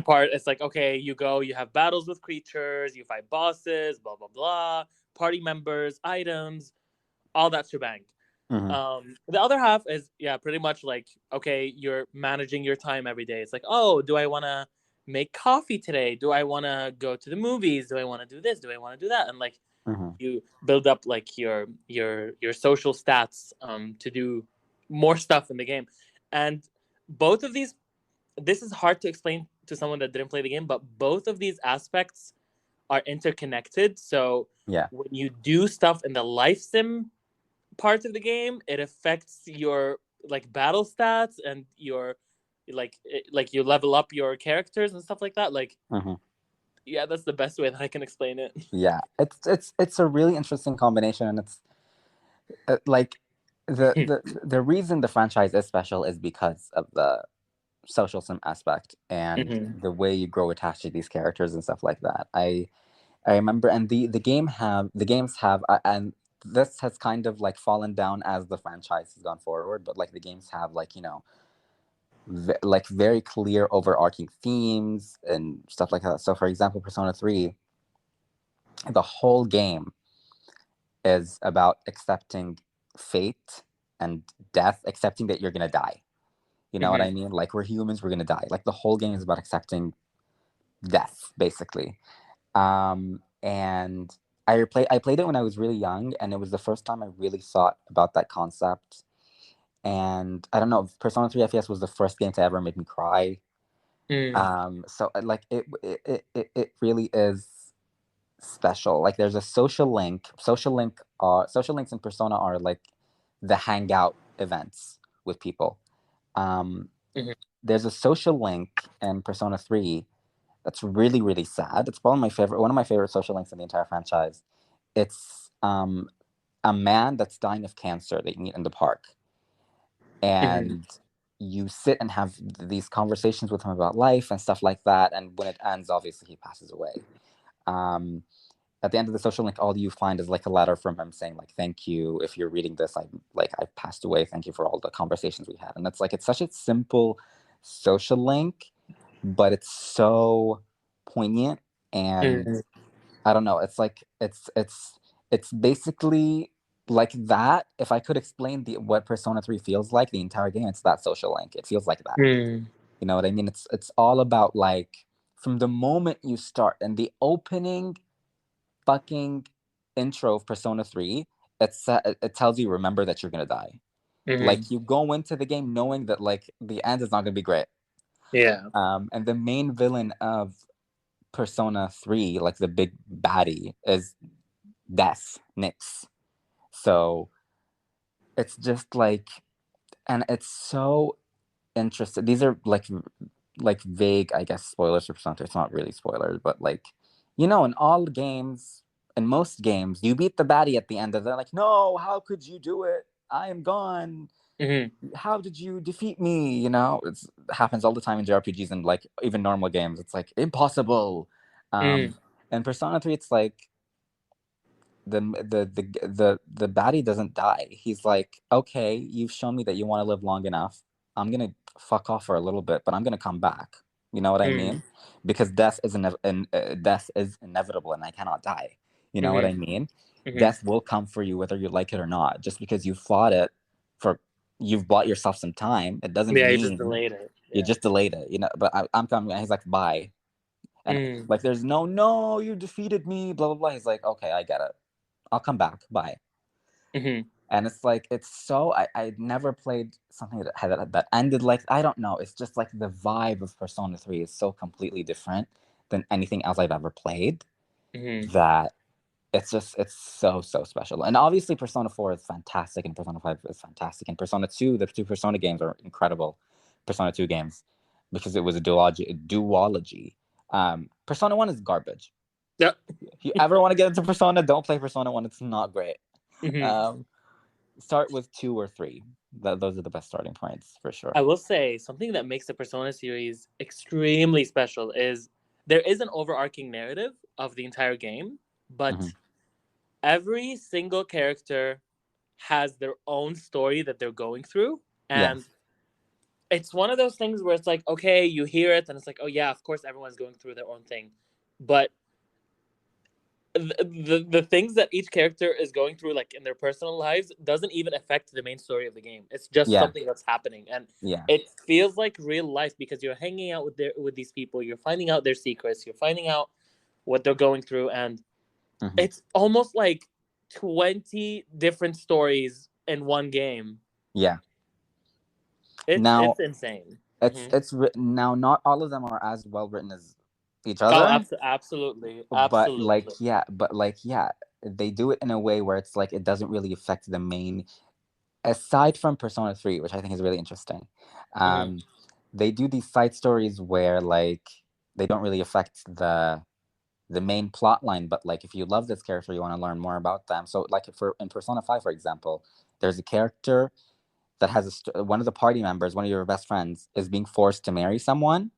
part, it's like, okay, you go, you have battles with creatures, you fight bosses, blah blah blah, party members, items, all that shebang. Mm-hmm. The other half is, yeah, pretty much like, okay, you're managing your time every day. It's like, oh, do I want to make coffee today? Do I want to go to the movies? Do I want to do this? Do I want to do that? And like, Mm-hmm. you build up like your social stats to do more stuff in the game. And both of these, this is hard to explain to someone that didn't play the game, but both of these aspects are interconnected. So Yeah. when you do stuff in the life sim parts of the game, it affects your like battle stats and your like you level up your characters and stuff like that. Like, Mm-hmm. yeah, that's the best way that I can explain it. Yeah. It's a really interesting combination, and it's like the reason the franchise is special is because of the social sim aspect and Mm-hmm. the way you grow attached to these characters and stuff like that. I remember, and the games have and this has kind of like fallen down as the franchise has gone forward, but like the games have like like very clear overarching themes and stuff like that. So for example, Persona 3, the whole game is about accepting fate and death, accepting that you're gonna die. You know what I Mm-hmm. mean? Like we're humans, we're gonna die. Like the whole game is about accepting death, basically. And I played it when I was really young, and it was the first time I really thought about that concept. And I don't know, Persona 3 FES was the first game to ever make me cry. Mm-hmm. So like it really is special. Like there's a social link. Social links in Persona are like the hangout events with people. Um, Mm-hmm. there's a social link in Persona 3 that's really, really sad. It's probably one of my favorite social links in the entire franchise. It's a man that's dying of cancer that you meet in the park, Mm-hmm. and you sit and have these conversations with him about life and stuff like that. And when it ends, obviously he passes away. Um, at the end of the social link, all you find is like a letter from him saying like, "Thank you. If you're reading this, I passed away. Thank you for all the conversations we had." And it's such a simple social link, but it's so poignant. And Mm-hmm. I don't know. It's like it's basically like that. If I could explain the what Persona 3 feels like the entire game, it's that social link. It feels like that. Mm-hmm. You know what I mean? It's all about like from the moment you start and the opening fucking intro of Persona 3, it tells you remember that you're gonna die. Mm-hmm. Like you go into the game knowing that like the end is not gonna be great. Yeah. And the main villain of Persona 3, like the big baddie, is Death Nix. So it's just like, and it's so interesting. These are like vague, I guess, spoilers for Persona 3. It's not really spoilers, but like, in all games, in most games, you beat the baddie at the end, and they're like, "No, how could you do it? I am gone. Mm-hmm. How did you defeat me?" It happens all the time in JRPGs and like even normal games. It's like impossible. Mm-hmm. Um, and Persona 3, it's like the baddie doesn't die. He's like, okay, you've shown me that you want to live long enough. I'm gonna fuck off for a little bit, but I'm gonna come back. You know what I Mm-hmm. mean? Because death is inevitable, and I cannot die. You know what I Mm-hmm. mean? Mm-hmm. Death will come for you whether you like it or not. Just because you fought it for, you've bought yourself some time. It doesn't Yeah, you just mean delayed it. you Yeah. just delayed it. But I'm coming. And he's like, bye. And Mm. like, there's no, you defeated me. Blah blah blah. He's like, okay, I get it. I'll come back. Bye. Mm-hmm. And it's like it's so I never played something that had that ended like I don't know. It's just like the vibe of Persona 3 is so completely different than anything else I've ever played. Mm-hmm. That it's so special. And obviously Persona 4 is fantastic and Persona 5 is fantastic. And Persona 2, the two Persona games are incredible. Persona 2 games, because it was a duology. Persona 1 is garbage. Yep. If you ever want to get into Persona, don't play Persona 1. It's not great. Mm-hmm. Start with 2 or 3. Those are the best starting points for sure. I will say something that makes the Persona series extremely special is there is an overarching narrative of the entire game, but every single character has their own story that they're going through. And it's one of those things where it's like, okay, you hear it and it's like, oh yeah, of course everyone's going through their own thing. But the things that each character is going through, like in their personal lives, doesn't even affect the main story of the game. It's just something that's happening, and it feels like real life because you're hanging out with these people, you're finding out their secrets, you're finding out what they're going through, and it's almost like 20 different stories in one game. It's insane. It's written now. Not all of them are as well written as each Oh, other. absolutely. But they do it in a way where it's like it doesn't really affect the main. Aside from Persona 3, which I think is really interesting, they do these side stories where like they don't really affect the main plot line, but like if you love this character, you want to learn more about them. So like in Persona 5, for example, there's a character that has one of the party members, one of your best friends, is being forced to marry someone.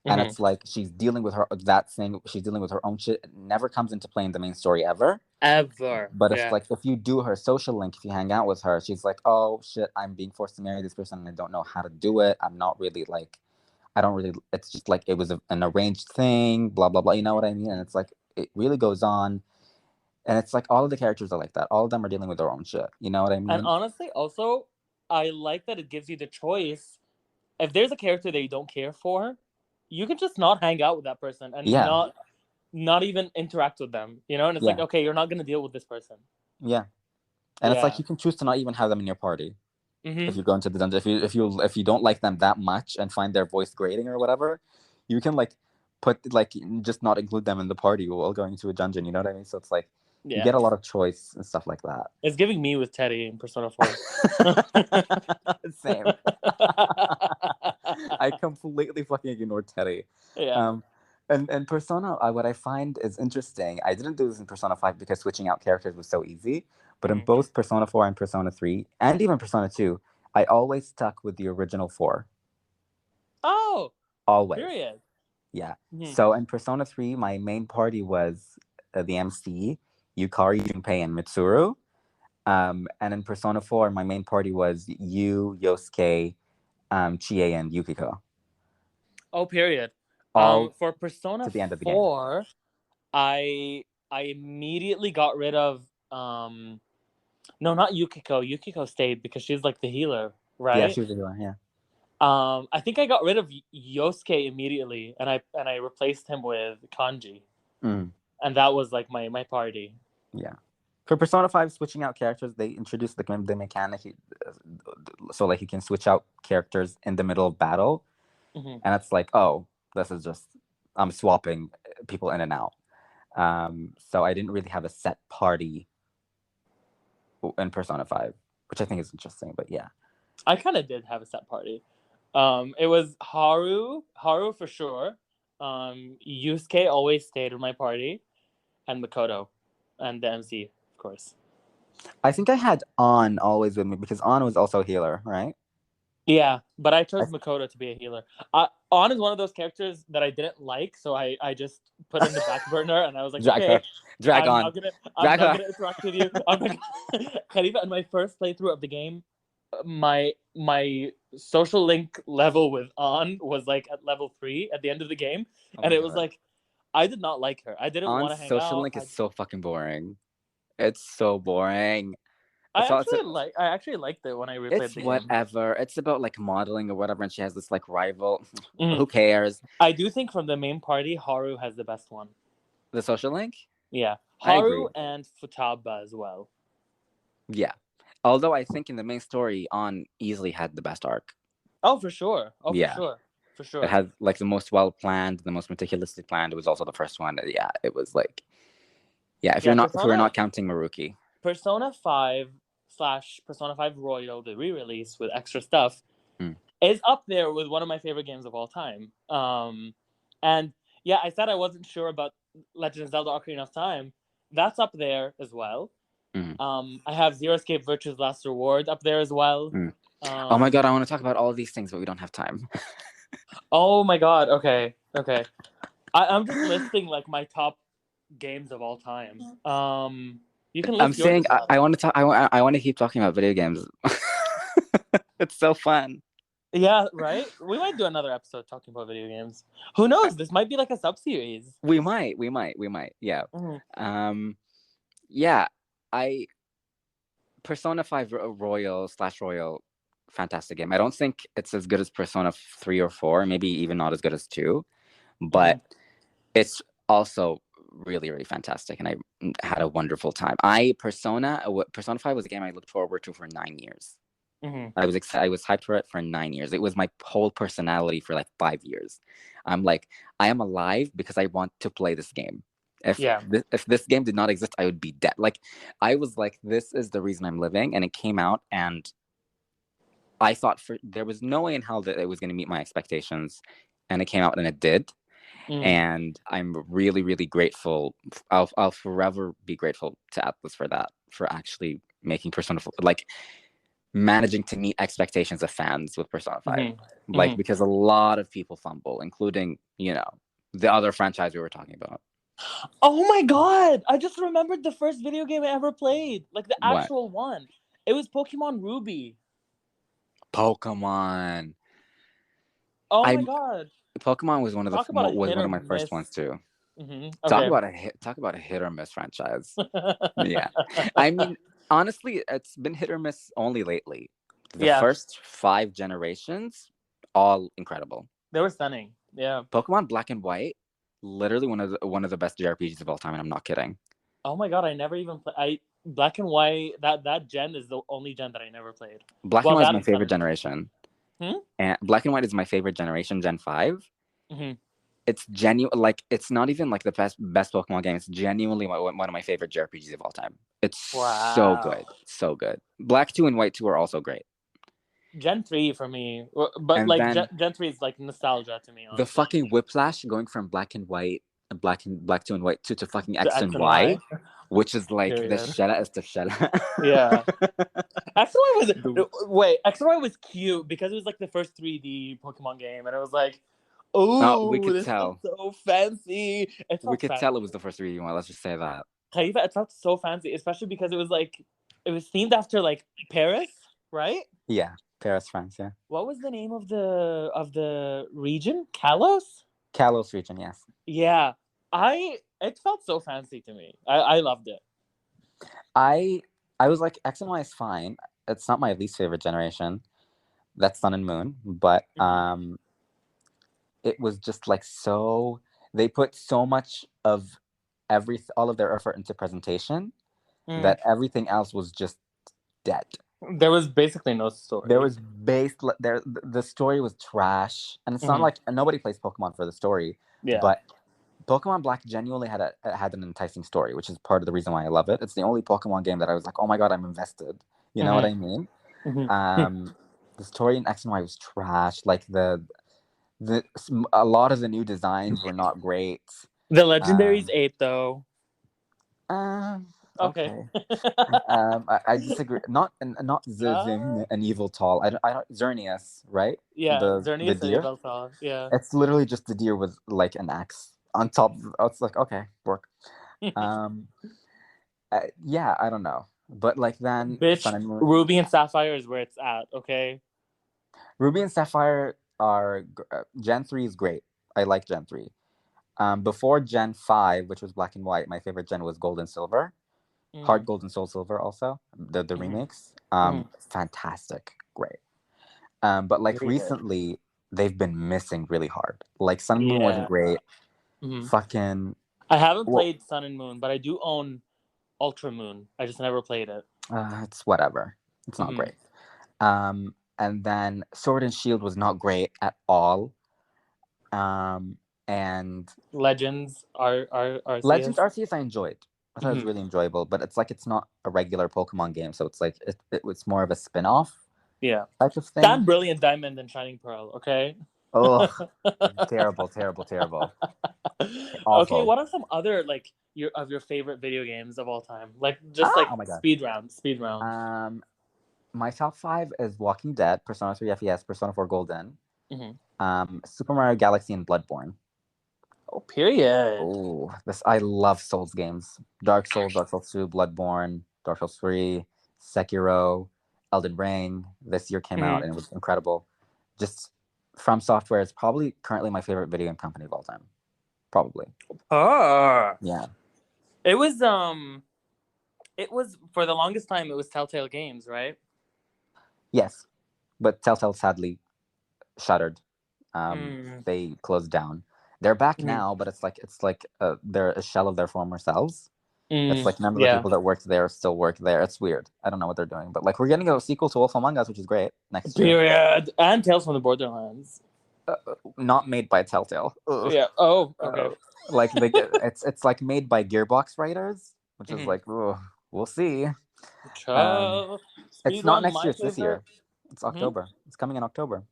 And it's like she's dealing with she's dealing with her own shit. It never comes into play in the main story ever. But it's like if you do her social link, if you hang out with her, she's like, oh shit, I'm being forced to marry this person and I don't know how to do it. I'm not really like, I don't really, it's just like it was an arranged thing, blah blah blah, you know what I mean? And it's like it really goes on. And it's like all of the characters are like that. All of them are dealing with their own shit. You know what I mean? And honestly, also, I like that it gives you the choice. If there's a character that you don't care for, you can just not hang out with that person and not even interact with them. You know, and it's like, okay, you're not gonna deal with this person. Yeah. And it's like you can choose to not even have them in your party. If you go into the dungeon, if you don't like them that much and find their voice grating or whatever, you can like just not include them in the party while going to a dungeon. You know what I mean? So it's like you get a lot of choice and stuff like that. It's giving me with Teddy in Persona 4. Same. I completely fucking ignored Teddy. And Persona, what I find is interesting, I didn't do this in Persona 5 because switching out characters was so easy, but in both Persona 4 and Persona 3, and even Persona 2, I always stuck with the original 4. Oh! Always. Period. Yeah. So in Persona 3, my main party was the MC, Yukari, Junpei, and Mitsuru. And in Persona 4, my main party was Yu, Yosuke, Chie, and Yukiko. Oh, period. All for Persona to the end of the 4, I immediately got rid of no, not Yukiko. Yukiko stayed because she's like the healer, right? Yeah, she was the healer, yeah. I think I got rid of Yosuke immediately, and I replaced him with Kanji, and that was like my party. Yeah. For Persona 5, switching out characters, they introduced the mechanic so like you can switch out characters in the middle of battle, and it's like, oh, this is just I'm swapping people in and out. So I didn't really have a set party in Persona 5, which I think is interesting. But yeah, I kind of did have a set party. It was Haru for sure. Yusuke always stayed in my party, and Makoto, and the MC, of course. I think I had An always with me because An was also a healer, right? Yeah, but I chose Makoto to be a healer. An is one of those characters that I didn't like, so I just put in the back burner, and I was like, drag I'm on. not gonna interact with you. Khalifa, in my first playthrough of the game, my social link level with An was like at level 3 at the end of the game, and it was like I did not like her. I didn't want to hang out. Social link is so fucking boring. It's so boring. I actually liked it when I replayed the game. It's whatever. It's about like modeling or whatever, and she has this like rival. Who cares? I do think from the main party, Haru has the best one. The social link? Yeah. Haru and Futaba as well. Yeah. Although I think in the main story, An easily had the best arc. Oh, for sure. For For It sure. had like the most well planned, the most meticulously planned. It was also the first one. Yeah, it was like, yeah. If Yeah, we're not counting Maruki. Persona 5 slash Persona 5 Royal, the re-release with extra stuff, Mm. is up there with one of my favorite games of all time. And yeah, I said I wasn't sure about Legend of Zelda: Ocarina of Time. That's up there as well. I have Zero Escape Virtue's Last Reward up there as well. Oh my god, I want to talk about all these things, but we don't have time. Oh my god. Okay. I'm just listing like my top games of all time. You can I'm list yours saying as well. I want to talk. I want to keep talking about video games. It's so fun. Yeah, right. We might do another episode talking about video games. Who knows? This might be like a sub series. We might. Yeah. Yeah. I Persona 5 Royal / fantastic game. I don't think it's as good as Persona 3 or 4, maybe even not as good as 2, but it's also really, really fantastic, and I had a wonderful time. Persona 5 was a game I looked forward to for 9 years. I was excited. I was hyped for it for 9 years. It was my whole personality for like 5 years. I'm like, I am alive because I want to play this game. If this game did not exist, I would be dead. Like, I was like, this is the reason I'm living. And it came out, and I thought there was no way in hell that it was going to meet my expectations, and it came out, and it did. And I'm really, really grateful. I'll forever be grateful to Atlas for that, for actually making Persona 4, like managing to meet expectations of fans with Persona 5. Like, because a lot of people fumble, including, the other franchise we were talking about. Oh my god! I just remembered the first video game I ever played. Like the actual one. It was Pokemon Ruby. Pokemon. Oh my god. Pokemon was one of my first ones too. Okay. Talk about a hit or miss franchise. Yeah. I mean, honestly, it's been hit or miss only lately. The first 5 generations, all incredible. They were stunning. Yeah. Pokemon Black and White, literally one of the best JRPGs of all time, and I'm not kidding. Oh my god, I never even played. Black and White, that gen is the only gen that I never played. Black and White is my favorite generation. And Black and White is my favorite generation, Gen 5. It's genuine. Like, it's not even like the best Pokemon game. It's genuinely one of my favorite JRPGs of all time. It's so good, so good. Black 2 and White 2 are also great. Gen 3 for me, but and like Gen 3 is like nostalgia to me. Honestly. The fucking whiplash going from Black and White, Black 2 and White 2 to fucking X and Y, which is like the Shella is the Shella. Yeah. X and Y was cute because it was like the first 3D Pokemon game, and it was like, we could tell. So fancy. Tell it was the first 3D one. Let's just say that. Khalifa, it felt so fancy, especially because it was themed after like Paris, right? Yeah, Paris, France. Yeah. What was the name of the region? Kalos? Kalos region, yes. Yeah, it felt so fancy to me. I loved it. I was like, X and Y is fine. It's not my least favorite generation. That's Sun and Moon, but it was just like so. They put so much of all of their effort into presentation that everything else was just dead. There was basically no story. The story was trash, and it's not like nobody plays Pokemon for the story. Yeah. But Pokemon Black genuinely had an enticing story, which is part of the reason why I love it. It's the only Pokemon game that I was like, oh my god, I'm invested. You know what I mean? The story in X and Y was trash. Like a lot of the new designs were not great. The Legendaries 8 though. Okay. I disagree. Not Zim, an evil tall. I don't Xerneas, right? Yeah, Xerneas, the deer. Tall. Yeah. It's literally just the deer with like an axe on top. It's like, okay, work. Yeah, I don't know, but like then Ruby and Sapphire is where it's at. Okay. Ruby and Sapphire are Gen 3 is great. I like Gen 3. Before Gen 5, which was Black and White, my favorite gen was Gold and Silver. Heart Gold and Soul Silver also, the remakes. Fantastic. Great. But like recently, they've been missing really hard. Like Sun and Moon wasn't great. Fucking... I haven't played Sun and Moon, but I do own Ultra Moon. I just never played it. It's whatever. It's not great. And then Sword and Shield was not great at all. And Legends Legends Arceus. Arceus I enjoyed. I thought it was really enjoyable, but it's like it's not a regular Pokemon game, so it's like it was more of a spin-off Yeah. type of thing. Damn Brilliant Diamond and Shining Pearl, okay? Oh, terrible, terrible, terrible. Okay, Awful. what are some other like your favorite video games of all time? Like just like Oh my god. speed round, speed round. Um, my top 5 is Walking Dead, Persona 3 FES, Persona 4 Golden, Mm-hmm. Super Mario Galaxy, and Bloodborne. Oh, period. Oh, this I love Souls games. Dark Souls, Dark Souls 2, Bloodborne, Dark Souls 3, Sekiro, Elden Ring. This year came out Mm-hmm. and it was incredible. Just From Software is probably currently my favorite video game company of all time. Probably. Yeah. It was for the longest time it was Telltale Games, right? Yes. But Telltale sadly shuttered. Mm. They closed down. They're back Mm. now, but it's like they're a shell of their former selves. It's like none of the Yeah. people that worked there still work there. It's weird. I don't know what they're doing, but like we're getting a sequel to Wolf Among Us, which is great next year. Period. And Tales from the Borderlands. Not made by Telltale. Ugh. Yeah. Oh, okay. Like it's like made by Gearbox writers, which is like, ugh, we'll see. It's not next year. It's this year. It's October. It's coming in October.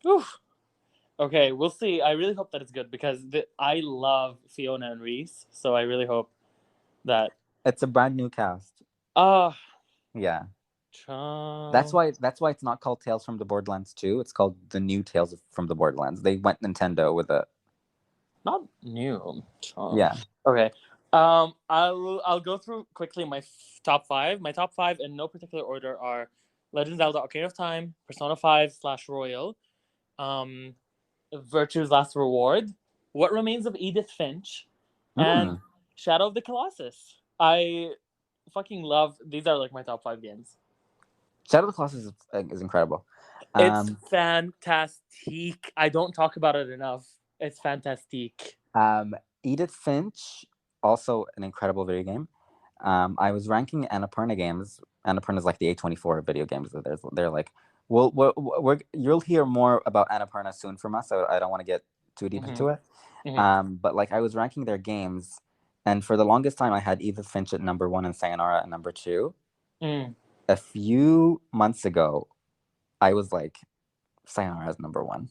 Oof. Okay, we'll see. I really hope that it's good because I love Fiona and Reese, so I really hope that It's a brand new cast. Yeah. That's why it's not called Tales from the Borderlands 2. It's called the new Tales from the Borderlands. They went Nintendo with it. Not new. Yeah. Okay. I'll go through quickly my top 5. My top 5 in no particular order are Legend of Zelda: Ocarina of Time, Persona 5/Royal, Virtue's Last Reward, What Remains of Edith Finch, and Shadow of the Colossus. I fucking love these. Are like my top 5 games. Shadow of the Colossus is incredible. It's fantastic. I don't talk about it enough. It's fantastic. Edith Finch, also an incredible video game. I was ranking Annapurna games. Annapurna is like the A24 video games. They're like, you'll hear more about Annapurna soon from us, so I don't want to get too deep into it. But like I was ranking their games, and for the longest time I had Edith Finch at number 1 and Sayonara at number 2. A few months ago, I was like, Sayonara is number 1.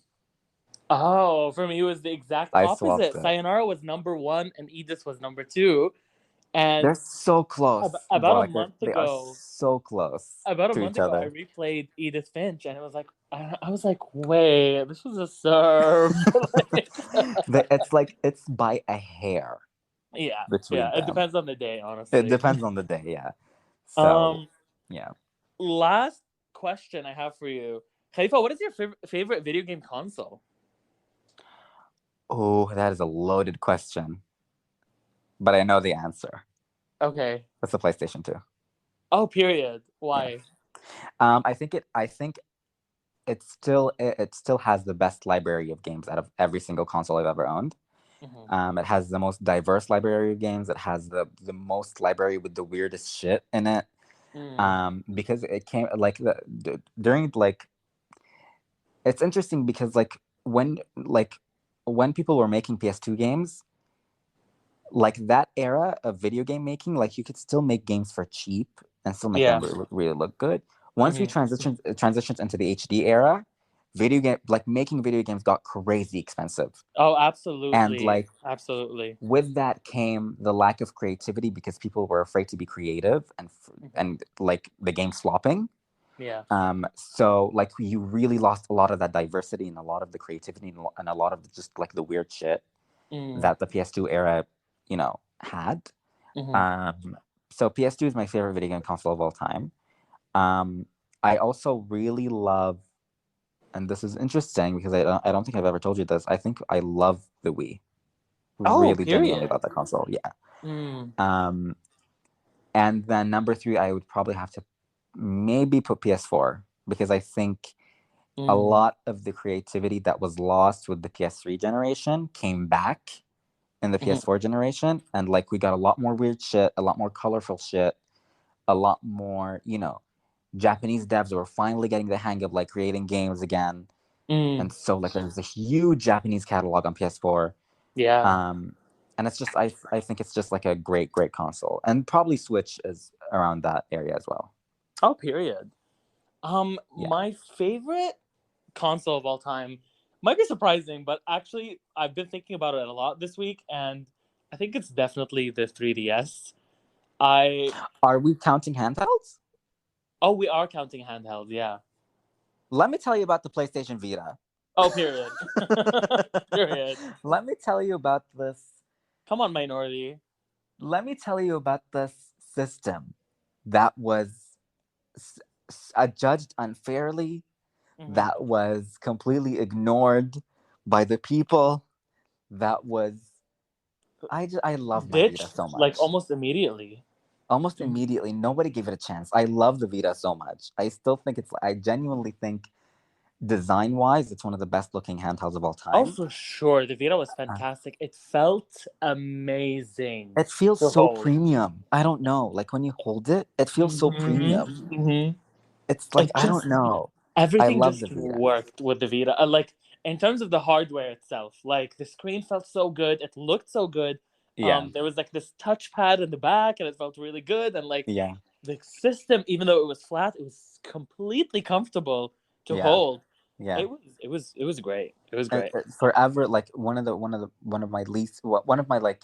Oh, for me it was the exact opposite. Sayonara was number 1 and Edith was number 2. And they're so close. About a month ago, they are so close. About a month ago, I replayed Edith Finch, and it was like I was like, wait, this was a serve. It's by a hair. Yeah, it depends on the day, honestly. It depends on the day, yeah. So, yeah. Last question I have for you, Khalifa. What is your favorite video game console? Oh, that is a loaded question, but I know the answer. Okay. It's the PlayStation 2. Oh, period. Why? Yeah. I think it still has the best library of games out of every single console I've ever owned. It has the most diverse library of games. It has the most library with the weirdest shit in it. Because it came like during like, it's interesting because like when people were making PS2 games, like that era of video game making, like you could still make games for cheap and still make them really look good. Once we transitioned into the HD era, making video games got crazy expensive. Oh, absolutely. And like absolutely, with that came the lack of creativity because people were afraid to be creative and like the game's flopping. Yeah. So like you really lost a lot of that diversity and a lot of the creativity and a lot of just like the weird shit that the PS2 era, had. So PS2 is my favorite video game console of all time. I also really love, and this is interesting because I don't think I've ever told you this. I think I love the Wii. Really genuinely about that console. Yeah. And then number 3, I would probably have to maybe put PS4 because I think a lot of the creativity that was lost with the PS3 generation came back in the PS4 generation, and like we got a lot more weird shit, a lot more colorful shit, a lot more, Japanese devs were finally getting the hang of like creating games again. And so like there's a huge Japanese catalog on PS4. Yeah. And it's just I think it's just like a great console, and probably Switch is around that area as well. Oh, period. Yeah. My favorite console of all time might be surprising, but actually I've been thinking about it a lot this week, and I think it's definitely the 3DS. Are we counting handhelds? Oh, we are counting handhelds, yeah. Let me tell you about the PlayStation Vita. Oh, period. Period. Let me tell you about this. Come on, Minority. Let me tell you about this system that was judged unfairly, that was completely ignored by the people, that was I love my Vita so much. Like almost immediately. Almost immediately, nobody gave it a chance. I love the Vita so much. I genuinely think design-wise, it's one of the best-looking handhelds of all time. Oh, for sure. The Vita was fantastic. It felt amazing. It feels so premium. I don't know. Like when you hold it, it feels so premium. It's like, I don't know. Everything just worked with the Vita. Like in terms of the hardware itself, like the screen felt so good. It looked so good. Yeah. There was like this touchpad in the back, and it felt really good. And like the system, even though it was flat, it was completely comfortable to hold. Yeah. It was great. It was great. Forever, like one of my like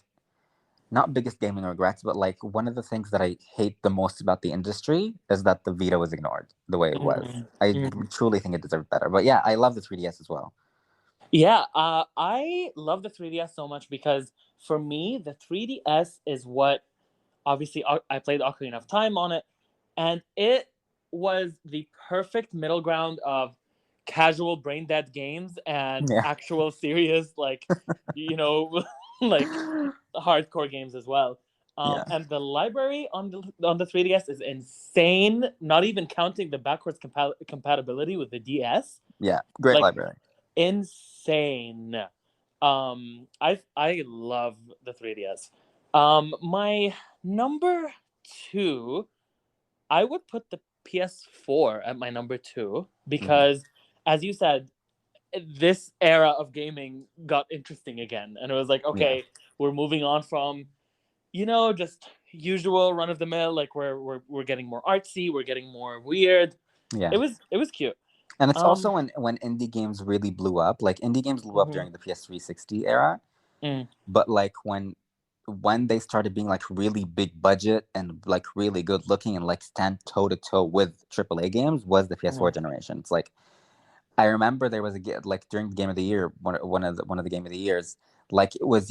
not biggest gaming regrets, but like one of the things that I hate the most about the industry is that the Vita was ignored the way it was. I truly think it deserved better. But yeah, I love the 3DS as well. Yeah, I love the 3DS so much because for me, the 3DS is what, obviously, I played Ocarina of Time on it, and it was the perfect middle ground of casual brain dead games and actual serious, like, like hardcore games as well. And the library on the 3DS is insane, not even counting the backwards compatibility with the DS. Yeah, great library. Insane. I love the 3DS. My number 2, I would put the PS4 at my number 2 because, as you said, this era of gaming got interesting again, and it was like, okay, we're moving on from, just usual run of the mill. Like we're getting more artsy, we're getting more weird. Yeah, it was cute. And it's also when indie games really blew up. Like indie games blew up during the PS360 era, but like when they started being like really big budget and like really good looking and like stand toe to toe with AAA games was the PS4 generation. It's like I remember there was like during the Game of the Year, one of the Game of the Years, like it was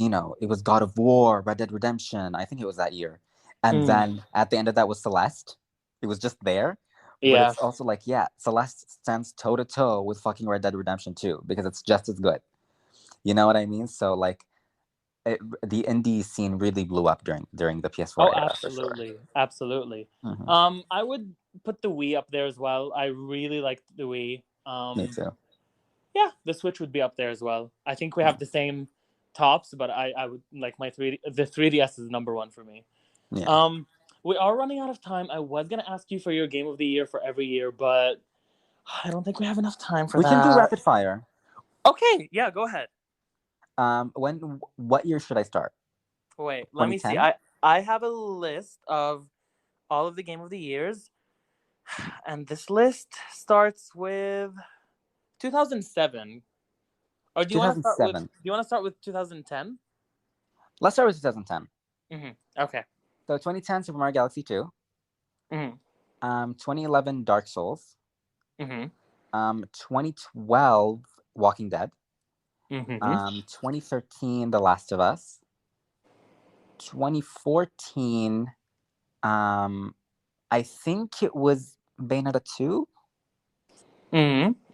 God of War, Red Dead Redemption. I think it was that year, and then at the end of that was Celeste. It was just there. But it's also like, Celeste stands toe to toe with fucking Red Dead Redemption 2 because it's just as good. You know what I mean? So like, the indie scene really blew up during the PS4 era. Absolutely, for sure. Absolutely. I would put the Wii up there as well. I really liked the Wii. Me too. Yeah, the Switch would be up there as well. I think we have the same tops, but I would like the 3DS is number 1 for me. Yeah. We are running out of time. I was gonna ask you for your game of the year for every year, but I don't think we have enough time for that. We can do rapid fire. Okay, yeah, go ahead. What year should I start? Wait, let me see. I have a list of all of the game of the years, and this list starts with 2007. Or do you want to start with? Do you want to start with 2010? Let's start with 2010. Okay. So 2010 Super Mario Galaxy 2. 2011 Dark Souls. 2012 Walking Dead. 2013 The Last of Us. 2014 I think it was Bayonetta 2.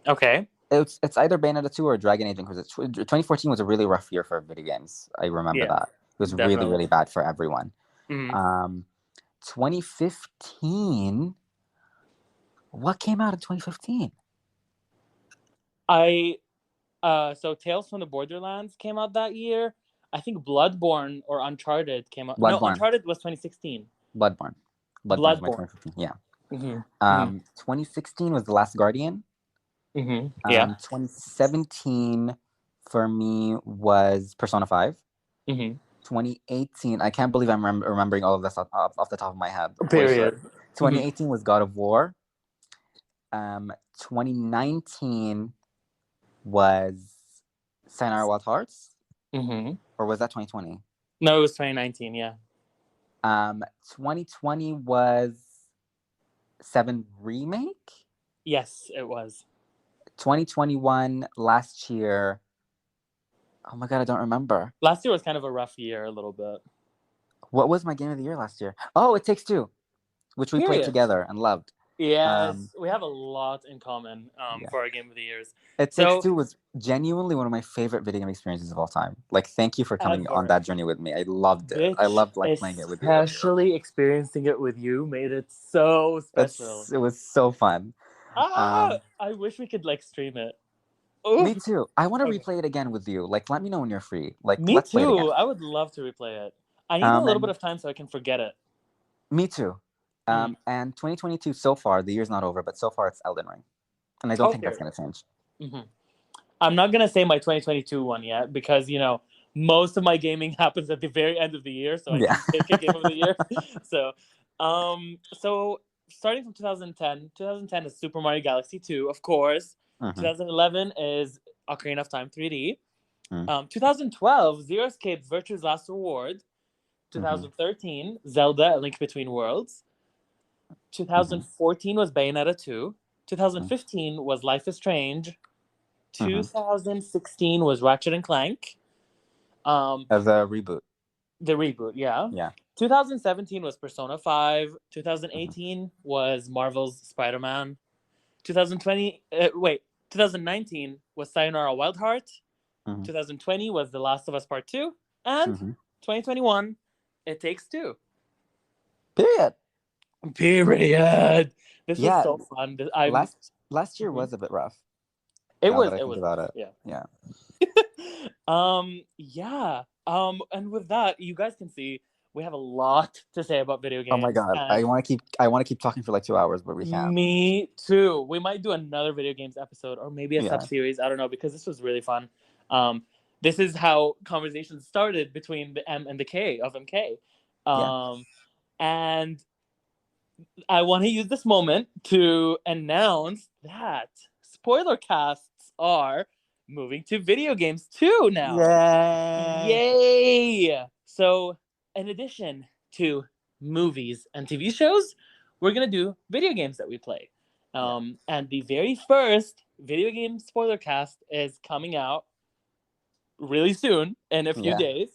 Okay. It's either Bayonetta 2 or Dragon Age Inquisition. 2014 was a really rough year for video games. I remember that. It was definitely really bad for everyone. 2015. What came out in 2015? So Tales from the Borderlands came out that year. I think Bloodborne or Uncharted came out. Bloodborne. No, Uncharted was 2016. Bloodborne. 2015. Yeah. 2016 was The Last Guardian. Yeah. 2017 for me was Persona 5. Mm-hmm. 2018, I can't believe I'm remembering all of this off the top of my head. Holy shit. Period. 2018 was God of War. 2019 was Sayonara Wild Hearts. Mm-hmm. Or was that 2020? No, it was 2019. Yeah. 2020 was 7 Remake. Yes, it was. 2021 last year. Oh my god, I don't remember. Last year was kind of a rough year, a little bit. What was my game of the year last year? Oh, It Takes Two, which we played together and loved. Yes, we have a lot in common for our game of the years. It Takes Two was genuinely one of my favorite video game experiences of all time. Like, thank you for coming on that journey with me. I loved it. I loved playing it with you. Especially experiencing it with you made it so special. It was so fun. I wish we could stream it. Ooh. Me too. I want to replay it again with you. Like, let me know when you're free. Like, me let's too. play it again. I would love to replay it. I need a little bit of time so I can forget it. Me too. And 2022 so far, the year's not over, but so far it's Elden Ring, and I don't think that's gonna change. I'm not gonna say my 2022 one yet because most of my gaming happens at the very end of the year, so I can pick a game of the year. So starting from 2010 is Super Mario Galaxy 2, of course. 2011 is Ocarina of Time 3D. 2012, Zero Escape Virtue's Last Reward. 2013, Zelda: A Link Between Worlds. 2014 was Bayonetta 2. 2015 was Life is Strange. 2016 was Ratchet and Clank. As a reboot. The reboot, yeah. Yeah. 2017 was Persona 5. 2018 was Marvel's Spider-Man. 2019 was Sayonara Wild Heart. 2020 was The Last of Us Part 2. And 2021, It Takes Two. Period. This was so fun. Last year was a bit rough. It was about it. Yeah. Yeah. And with that, you guys can see we have a lot to say about video games. Oh my god. I want to keep talking for like 2 hours, but we can't. Me too. We might do another video games episode or maybe a sub-series. I don't know, because this was really fun. This is how conversations started between the M and the K of MK. And I want to use this moment to announce that spoiler casts are moving to video games too now. Yay! So, in addition to movies and TV shows, we're going to do video games that we play. And the very first video game spoiler cast is coming out really soon, in a few days.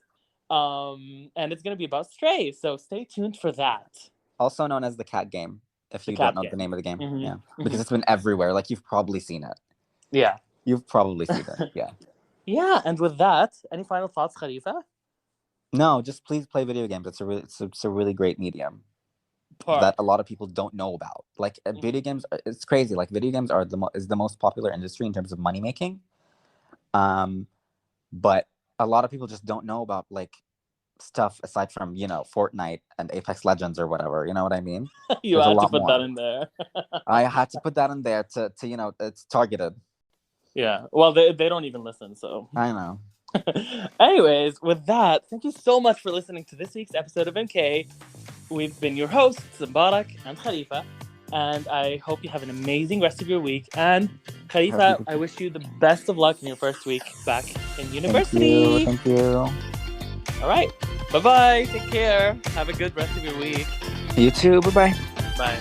And it's going to be about Stray, so stay tuned for that. Also known as the cat game, if you don't know the name of the game. Because it's been everywhere. Like, you've probably seen it. Yeah. You've probably seen it. Yeah. Yeah, and with that, any final thoughts, Khalifa? No, just please play video games. It's a really great medium that a lot of people don't know about. Like, video games, it's crazy. Like, video games are is the most popular industry in terms of money making. But a lot of people just don't know about stuff aside from Fortnite and Apex Legends or whatever. You know what I mean? You had to put that in there. I had to put that in there to it's targeted. Yeah. Well, they don't even listen, so I know. Anyways, with that, thank you so much for listening to this week's episode of MK. We've been your hosts, Mubarak and Khalifa, and I hope you have an amazing rest of your week. And Khalifa, I wish you the best of luck in your first week back in university. Thank you. All right. Bye-bye. Take care. Have a good rest of your week. You too. Bye-bye. Bye.